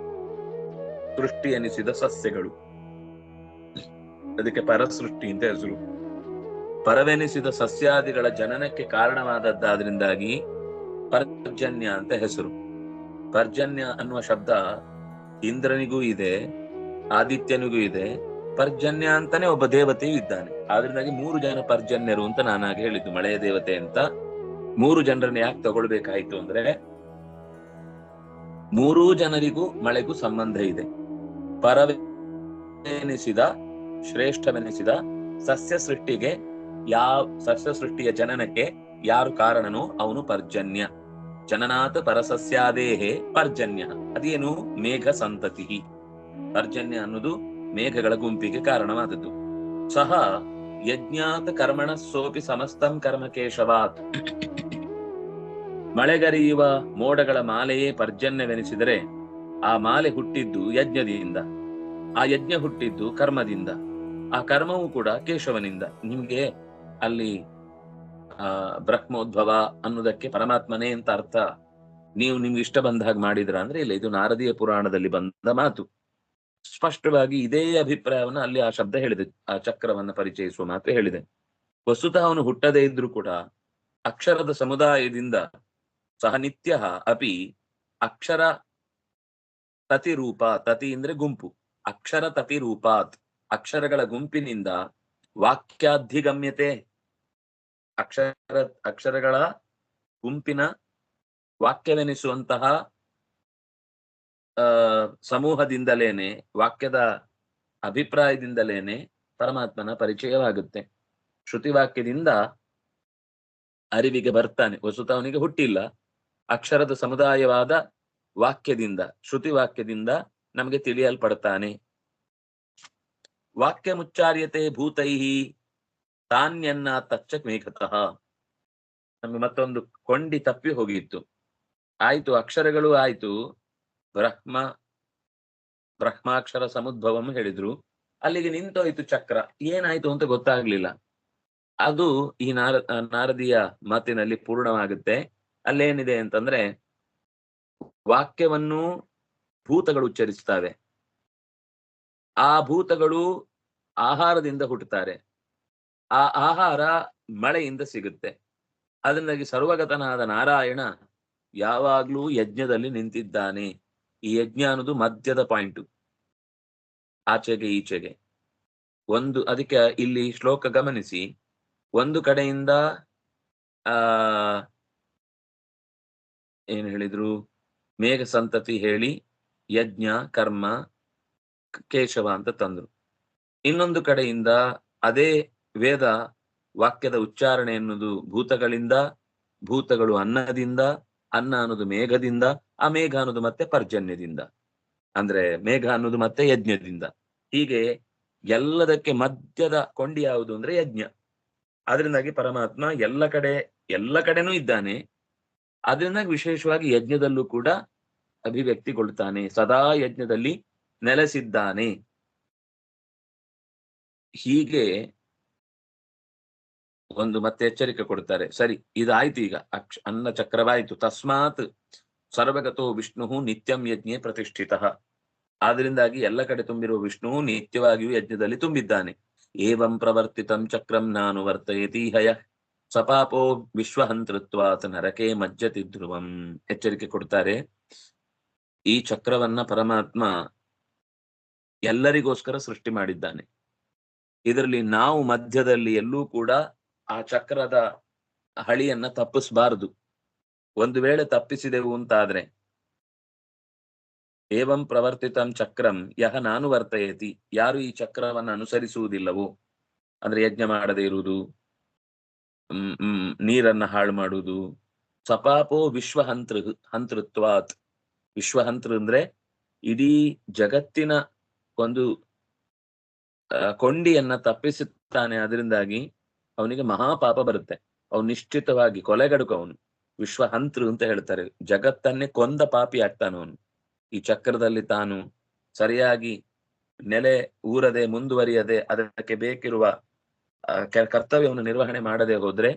ಸೃಷ್ಟಿ ಎನಿಸಿದ ಸಸ್ಯಗಳು, ಅದಕ್ಕೆ ಪರಸೃಷ್ಟಿ ಅಂತ ಹೆಸರು. ಪರವೆನಿಸಿದ ಸಸ್ಯಾದಿಗಳ ಜನನಕ್ಕೆ ಕಾರಣವಾದದ್ದಾದ್ರಿಂದಾಗಿ ಪರ್ಜನ್ಯ ಅಂತ ಹೆಸರು. ಪರ್ಜನ್ಯ ಅನ್ನುವ ಶಬ್ದ ಇಂದ್ರನಿಗೂ ಇದೆ, ಆದಿತ್ಯನಿಗೂ ಇದೆ, ಪರ್ಜನ್ಯ ಅಂತಾನೆ ಒಬ್ಬ ದೇವತೆಯೂ ಇದ್ದಾನೆ. ಆದ್ರಿಂದಾಗಿ 3 ಜನ ಪರ್ಜನ್ಯರು ಅಂತ ನಾನಾಗಿ ಹೇಳಿದ್ದು, ಮಳೆಯ ದೇವತೆ ಅಂತ. 3 ಜನರನ್ನ ಯಾಕೆ ತಗೊಳ್ಬೇಕಾಯ್ತು ಅಂದ್ರೆ 3 ಜನರಿಗೂ ಮಳೆಗೂ ಸಂಬಂಧ ಇದೆ. ಪರವೆನಿಸಿದ ಶ್ರೇಷ್ಠವೆನಿಸಿದ ಸಸ್ಯ ಸೃಷ್ಟಿಗೆ, ಸಸ್ಯ ಸೃಷ್ಟಿಯ ಜನನಕ್ಕೆ ಯಾರು ಕಾರಣನೋ ಅವನು ಪರ್ಜನ್ಯ. ಜನನಾಥ ಪರಸಸ್ಯಾದೇಹೇ ಪರ್ಜನ್ಯ. ಅದೇನು? ಮೇಘ ಸಂತತಿ. ಪರ್ಜನ್ಯ ಅನ್ನೋದು ಮೇಘಗಳ ಗುಂಪಿಗೆ ಕಾರಣವಾದದ್ದು. ಸಹ ಯಜ್ಞಾತ್ ಕರ್ಮಣ ಸೋಪಿ ಸಮಸ್ತಂ ಕರ್ಮ ಕೇಶವಾತ್. ಮಳೆಗರೆಯುವ ಮೋಡಗಳ ಮಾಲೆಯೇ ಪರ್ಜನ್ಯವೆನಿಸಿದರೆ ಆ ಮಾಲೆ ಹುಟ್ಟಿದ್ದು ಯಜ್ಞದಿಂದ, ಆ ಯಜ್ಞ ಹುಟ್ಟಿದ್ದು ಕರ್ಮದಿಂದ, ಆ ಕರ್ಮವೂ ಕೂಡ ಕೇಶವನಿಂದ. ನಿಮ್ಗೆ ಅಲ್ಲಿ ಬ್ರಹ್ಮೋದ್ಭವ ಅನ್ನೋದಕ್ಕೆ ಪರಮಾತ್ಮನೇ ಅಂತ ಅರ್ಥ ನೀವು ನಿಮ್ಗೆ ಇಷ್ಟ ಬಂದ ಹಾಗೆ ಮಾಡಿದ್ರ ಅಂದ್ರೆ ಇಲ್ಲ, ಇದು ನಾರದೀಯ ಪುರಾಣದಲ್ಲಿ ಬಂದ ಮಾತು. ಸ್ಪಷ್ಟವಾಗಿ ಇದೇ ಅಭಿಪ್ರಾಯವನ್ನ ಅಲ್ಲಿ ಆ ಶಬ್ದ ಹೇಳಿದೆ, ಆ ಚಕ್ರವನ್ನ ಪರಿಚಯಿಸುವ ಮಾತು ಹೇಳಿದೆ. ವಸ್ತುತಃ ಅವನು ಹುಟ್ಟದೇ ಇದ್ರೂ ಕೂಡ ಅಕ್ಷರದ ಸಮುದಾಯದಿಂದ ಸಹ ನಿತ್ಯ ಅಪಿ ಅಕ್ಷರ ತತಿರೂಪ, ತತಿ ಅಂದ್ರೆ ಗುಂಪು, ಅಕ್ಷರ ತತಿರೂಪಾತ್, ಅಕ್ಷರಗಳ ಗುಂಪಿನಿಂದ ವಾಕ್ಯಾಧಿಗಮ್ಯತೆ, ಅಕ್ಷರಗಳ ಗುಂಪಿನ ವಾಕ್ಯವೆನಿಸುವಂತಹ ಸಮೂಹದಿಂದಲೇನೆ, ವಾಕ್ಯದ ಅಭಿಪ್ರಾಯದಿಂದಲೇನೆ ಪರಮಾತ್ಮನ ಪರಿಚಯವಾಗುತ್ತೆ. ಶ್ರುತಿವಾಕ್ಯದಿಂದ ಅರಿವಿಗೆ ಬರ್ತಾನೆ. ವಸ್ತುತಃ ಅವನಿಗೆ ಹುಟ್ಟಿಲ್ಲ, ಅಕ್ಷರದ ಸಮುದಾಯವಾದ ವಾಕ್ಯದಿಂದ, ಶ್ರುತಿವಾಕ್ಯದಿಂದ ನಮಗೆ ತಿಳಿಯಲ್ಪಡ್ತಾನೆ. ವಾಕ್ಯ ಮುಚ್ಚಾರ್ಯತೆ ಭೂತೈಹಿ ತಾನ್ಯನ್ನ ತಚ್ಚ ಮೇಘತಃ. ನಮಗೆ ಮತ್ತೊಂದು ಕೊಂಡಿ ತಪ್ಪಿ ಹೋಗಿತ್ತು. ಆಯ್ತು, ಅಕ್ಷರಗಳು ಆಯ್ತು, ಬ್ರಹ್ಮಾಕ್ಷರ ಸಮುದ್ಭವಂ ಹೇಳಿದ್ರು, ಅಲ್ಲಿಗೆ ನಿಂತೋಯ್ತು ಚಕ್ರ. ಏನಾಯ್ತು ಅಂತ ಗೊತ್ತಾಗ್ಲಿಲ್ಲ. ಅದು ಈ ನಾರದೀಯ ಮಾತಿನಲ್ಲಿ ಪೂರ್ಣವಾಗುತ್ತೆ. ಅಲ್ಲೇನಿದೆ ಅಂತಂದ್ರೆ, ವಾಕ್ಯವನ್ನು ಭೂತಗಳು ಉಚ್ಚರಿಸ್ತವೆ, ಆ ಭೂತಗಳು ಆಹಾರದಿಂದ ಹುಟ್ಟುತ್ತಾರೆ, ಆ ಆಹಾರ ಮಳೆಯಿಂದ ಸಿಗುತ್ತೆ. ಅದರಿಂದಾಗಿ ಸರ್ವಗತನಾದ ನಾರಾಯಣ ಯಾವಾಗ್ಲೂ ಯಜ್ಞದಲ್ಲಿ ನಿಂತಿದ್ದಾನೆ. ಈ ಯಜ್ಞ ಅನ್ನೋದು ಮಧ್ಯದ ಪಾಯಿಂಟು, ಆಚೆಗೆ ಈಚೆಗೆ ಒಂದು. ಅದಕ್ಕೆ ಇಲ್ಲಿ ಶ್ಲೋಕ ಗಮನಿಸಿ, ಒಂದು ಕಡೆಯಿಂದ ಏನ್ ಹೇಳಿದ್ರು, ಮೇಘ ಸಂತತಿ ಹೇಳಿ ಯಜ್ಞ ಕರ್ಮ ಕೇಶವ ಅಂತ ತಂದ್ರು. ಇನ್ನೊಂದು ಕಡೆಯಿಂದ ಅದೇ ವೇದ ವಾಕ್ಯದ ಉಚ್ಚಾರಣೆ ಎನ್ನುವುದು ಭೂತಗಳಿಂದ, ಭೂತಗಳು ಅನ್ನದಿಂದ, ಅನ್ನ ಅನ್ನೋದು ಮೇಘದಿಂದ, ಆ ಮೇಘ ಅನ್ನೋದು ಮತ್ತೆ ಪರ್ಜನ್ಯದಿಂದ, ಅಂದ್ರೆ ಮೇಘ ಅನ್ನೋದು ಮತ್ತೆ ಯಜ್ಞದಿಂದ. ಹೀಗೆ ಎಲ್ಲದಕ್ಕೆ ಮಧ್ಯದ ಕೊಂಡಿ ಯಾವುದು ಅಂದ್ರೆ ಯಜ್ಞ. ಅದರಿಂದಾಗಿ ಪರಮಾತ್ಮ ಎಲ್ಲ ಕಡೆನೂ ಇದ್ದಾನೆ. ಅದರಿಂದಾಗಿ ವಿಶೇಷವಾಗಿ ಯಜ್ಞದಲ್ಲೂ ಕೂಡ ಅಭಿವ್ಯಕ್ತಿಗೊಳ್ತಾನೆ, ಸದಾ ಯಜ್ಞದಲ್ಲಿ ನೆಲೆಸಿದ್ದಾನೆ. ಹೀಗೆ ಒಂದು ಮತ್ತೆ ಎಚ್ಚರಿಕೆ ಕೊಡ್ತಾರೆ. ಸರಿ, ಇದಾಯ್ತು, ಈಗ ಅನ್ನ ಚಕ್ರವಾಯ್ತು. ತಸ್ಮಾತ್ ಸರ್ವಗತೋ ವಿಷ್ಣು ನಿತ್ಯಂ ಯಜ್ಞೆ ಪ್ರತಿಷ್ಠಿತ. ಆದ್ರಿಂದಾಗಿ ಎಲ್ಲ ಕಡೆ ತುಂಬಿರುವ ವಿಷ್ಣು ನಿತ್ಯವಾಗಿಯೂ ಯಜ್ಞದಲ್ಲಿ ತುಂಬಿದ್ದಾನೆ. ಏವಂ ಪ್ರವರ್ತಿತಂ ಚಕ್ರಂ ನಾನು ವರ್ತಯತಿ ಹಯ ಸಪಾಪೋ ವಿಶ್ವಹಂತೃತ್ವಾತ್ ನರಕೆ ಮಜ್ಜತಿ ಧ್ರುವಂ. ಎಚ್ಚರಿಕೆ ಕೊಡ್ತಾರೆ. ಈ ಚಕ್ರವನ್ನ ಪರಮಾತ್ಮ ಎಲ್ಲರಿಗೋಸ್ಕರ ಸೃಷ್ಟಿ ಮಾಡಿದ್ದಾನೆ. ಇದರಲ್ಲಿ ನಾವು ಮಧ್ಯದಲ್ಲಿ ಎಲ್ಲೂ ಕೂಡ ಆ ಚಕ್ರದ ಹಳಿಯನ್ನ ತಪ್ಪಿಸಬಾರದು. ಒಂದು ವೇಳೆ ತಪ್ಪಿಸಿದೆವು ಅಂತಾದ್ರೆ, ಏವಂ ಪ್ರವರ್ತಿತಂ ಚಕ್ರಂ ಯಹ ನಾನು ವರ್ತಯತಿ, ಯಾರು ಈ ಚಕ್ರವನ್ನು ಅನುಸರಿಸುವುದಿಲ್ಲವೋ, ಅಂದ್ರೆ ಯಜ್ಞ ಮಾಡದೇ ಇರುವುದು, ನೀರನ್ನ ಹಾಳು ಮಾಡುವುದು, ಸಪಾಪೋ ಹಂತೃತ್ವಾತ್. ವಿಶ್ವಹಂತೃ ಅಂದ್ರೆ ಇಡೀ ಜಗತ್ತಿನ ಒಂದು ಕೊಂಡಿಯನ್ನ ತಪ್ಪಿಸುತ್ತಾನೆ. ಅದರಿಂದಾಗಿ ಅವನಿಗೆ ಮಹಾಪಾಪ ಬರುತ್ತೆ. ಅವನು ನಿಶ್ಚಿತವಾಗಿ ಕೊಲೆಗಡುಕ, ಅವನು ವಿಶ್ವಹಂತೃ ಅಂತ ಹೇಳ್ತಾರೆ. ಜಗತ್ತನ್ನೇ ಕೊಂದ ಪಾಪಿ ಆಗ್ತಾನೆ ಅವನು. ಈ ಚಕ್ರದಲ್ಲಿ ತಾನು ಸರಿಯಾಗಿ ನೆಲೆ ಊರದೆ ಮುಂದುವರಿಯದೆ ಅದಕ್ಕೆ ಬೇಕಿರುವ ಕರ್ತವ್ಯವನ್ನು ನಿರ್ವಹಣೆ ಮಾಡದೆ ಹೋದ್ರೆ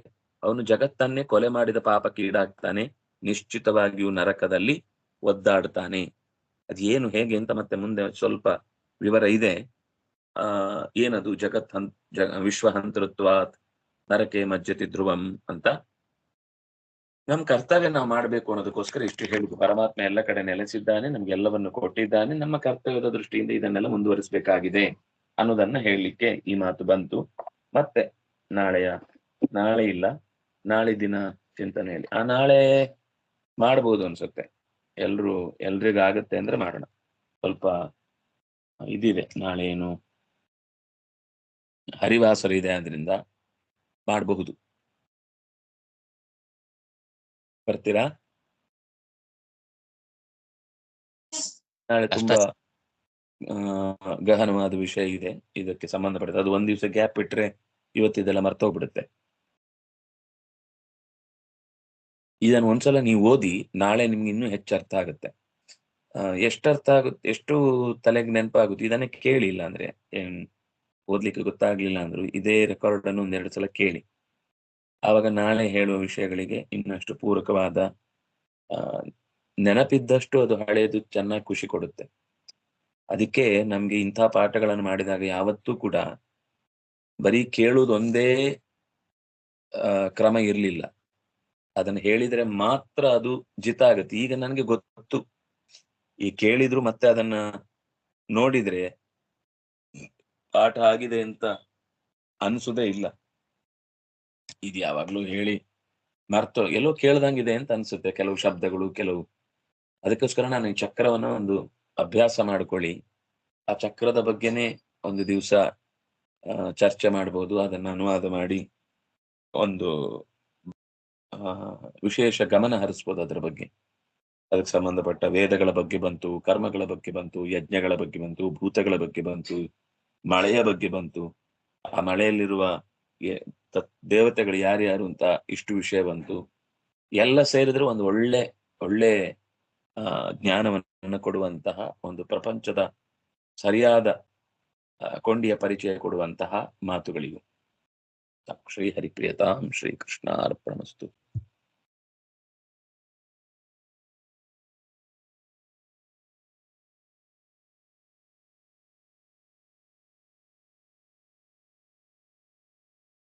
ಅವನು ಜಗತ್ತನ್ನೇ ಕೊಲೆ ಮಾಡಿದ ಪಾಪಕ್ಕೆ ಈಡಾಗ್ತಾನೆ. ನಿಶ್ಚಿತವಾಗಿಯೂ ನರಕದಲ್ಲಿ ಒದ್ದಾಡ್ತಾನೆ. ಅದೇನು ಹೇಗೆ ಅಂತ ಮತ್ತೆ ಮುಂದೆ ಸ್ವಲ್ಪ ವಿವರ ಇದೆ. ಏನದು ವಿಶ್ವಹಂತೃತ್ವಾತ್ ನರಕೆ ಮಜ್ಜತಿ ಧ್ರುವಂ ಅಂತ. ನಮ್ ಕರ್ತವ್ಯ ನಾವು ಮಾಡ್ಬೇಕು ಅನ್ನೋದಕ್ಕೋಸ್ಕರ ಇಷ್ಟು ಹೇಳಿದ್ರು. ಪರಮಾತ್ಮ ಎಲ್ಲ ಕಡೆ ನೆಲೆಸಿದ್ದಾನೆ, ನಮ್ಗೆಲ್ಲವನ್ನು ಕೊಟ್ಟಿದ್ದಾನೆ, ನಮ್ಮ ಕರ್ತವ್ಯದ ದೃಷ್ಟಿಯಿಂದ ಇದನ್ನೆಲ್ಲ ಮುಂದುವರಿಸಬೇಕಾಗಿದೆ ಅನ್ನೋದನ್ನ ಹೇಳಲಿಕ್ಕೆ ಈ ಮಾತು ಬಂತು. ಮತ್ತೆ ನಾಳೆ ಇಲ್ಲ, ನಾಳೆ ದಿನ ಚಿಂತನೆಯಲ್ಲಿ ನಾಳೆ ಮಾಡ್ಬೋದು ಅನ್ಸುತ್ತೆ. ಎಲ್ರಿಗಾಗತ್ತೆ ಅಂದ್ರೆ ಮಾಡೋಣ. ಸ್ವಲ್ಪ ಇದಿದೆ, ನಾಳೆ ಏನು ಹರಿವಾಸರ ಇದೆ, ಆದ್ರಿಂದ ಮಾಡಬಹುದು. ಬರ್ತೀರಾ? ನಾಳೆ ತುಂಬಾ ಗಹನವಾದ ವಿಷಯ ಇದೆ, ಇದಕ್ಕೆ ಸಂಬಂಧಪಟ್ಟದ್ದು. ಅದು ಒಂದ್ ದಿವಸ ಗ್ಯಾಪ್ ಬಿಟ್ರೆ ಇವತ್ತಿದೆಲ್ಲ ಮರ್ತೋಗ್ಬಿಡುತ್ತೆ. ಇದನ್ನು ಒಂದ್ಸಲ ನೀವು ಓದಿ, ನಾಳೆ ನಿಮ್ಗೆ ಇನ್ನೂ ಹೆಚ್ಚು ಅರ್ಥ ಆಗುತ್ತೆ. ಎಷ್ಟು ತಲೆಗೆ ನೆನಪಾಗುತ್ತೆ ಇದನ್ನೇ ಕೇಳಿ. ಇಲ್ಲ ಅಂದ್ರೆ ಓದ್ಲಿಕ್ಕೆ ಗೊತ್ತಾಗ್ಲಿಲ್ಲ ಅಂದ್ರು ಇದೇ ರೆಕಾರ್ಡ್ ಅನ್ನು ಒಂದೆರಡು ಸಲ ಕೇಳಿ. ಆವಾಗ ನಾಳೆ ಹೇಳುವ ವಿಷಯಗಳಿಗೆ ಇನ್ನಷ್ಟು ಪೂರಕವಾದ ನೆನಪಿದ್ದಷ್ಟು ಅದು ಹಳೆಯದು ಚೆನ್ನಾಗಿ ಖುಷಿ ಕೊಡುತ್ತೆ. ಅದಕ್ಕೆ ನಮ್ಗೆ ಇಂಥ ಪಾಠಗಳನ್ನು ಮಾಡಿದಾಗ ಯಾವತ್ತೂ ಕೂಡ ಬರೀ ಕೇಳುವುದೊಂದೇ ಕ್ರಮ ಇರ್ಲಿಲ್ಲ. ಅದನ್ನು ಹೇಳಿದ್ರೆ ಮಾತ್ರ ಅದು ಜಿತ ಆಗುತ್ತೆ. ಈಗ ನನಗೆ ಗೊತ್ತು, ಈ ಕೇಳಿದ್ರು ಮತ್ತೆ ಅದನ್ನ ನೋಡಿದ್ರೆ ಪಾಠ ಆಗಿದೆ ಅಂತ ಅನ್ಸುದೇ ಇಲ್ಲ. ಇದು ಯಾವಾಗ್ಲೂ ಹೇಳಿ ಮರ್ತು ಎಲ್ಲೋ ಕೇಳ್ದಂಗಿದೆ ಅಂತ ಅನ್ಸುತ್ತೆ ಕೆಲವು ಶಬ್ದಗಳು, ಕೆಲವು. ಅದಕ್ಕೋಸ್ಕರ ನಾನು ಈ ಚಕ್ರವನ್ನ ಒಂದು ಅಭ್ಯಾಸ ಮಾಡ್ಕೊಳ್ಳಿ. ಆ ಚಕ್ರದ ಬಗ್ಗೆನೇ ಒಂದು ದಿವಸ ಚರ್ಚೆ ಮಾಡ್ಬೋದು. ಅದನ್ನ ಅನುವಾದ ಮಾಡಿ ಒಂದು ವಿಶೇಷ ಗಮನ ಹರಿಸ್ಬೋದು ಅದರ ಬಗ್ಗೆ. ಅದಕ್ಕೆ ಸಂಬಂಧಪಟ್ಟ ವೇದಗಳ ಬಗ್ಗೆ ಬಂತು, ಕರ್ಮಗಳ ಬಗ್ಗೆ ಬಂತು, ಯಜ್ಞಗಳ ಬಗ್ಗೆ ಬಂತು, ಭೂತಗಳ ಬಗ್ಗೆ ಬಂತು, ಮಳೆಯ ಬಗ್ಗೆ ಬಂತು, ಆ ಮಳೆಯಲ್ಲಿರುವ ದೇವತೆಗಳು ಯಾರ್ಯಾರು ಅಂತ ಇಷ್ಟು ವಿಷಯ ಬಂತು. ಎಲ್ಲ ಸೇರಿದ್ರೆ ಒಂದು ಒಳ್ಳೆ ಜ್ಞಾನವನ್ನು ಕೊಡುವಂತಹ, ಒಂದು ಪ್ರಪಂಚದ ಸರಿಯಾದ ಕೊಂಡಿಯ ಪರಿಚಯ ಕೊಡುವಂತಹ ಮಾತುಗಳಿವು. ಶ್ರೀ ಹರಿಪ್ರಿಯತಾಂ ಶ್ರೀ ಕೃಷ್ಣಾರ್ಪಣಮಸ್ತು.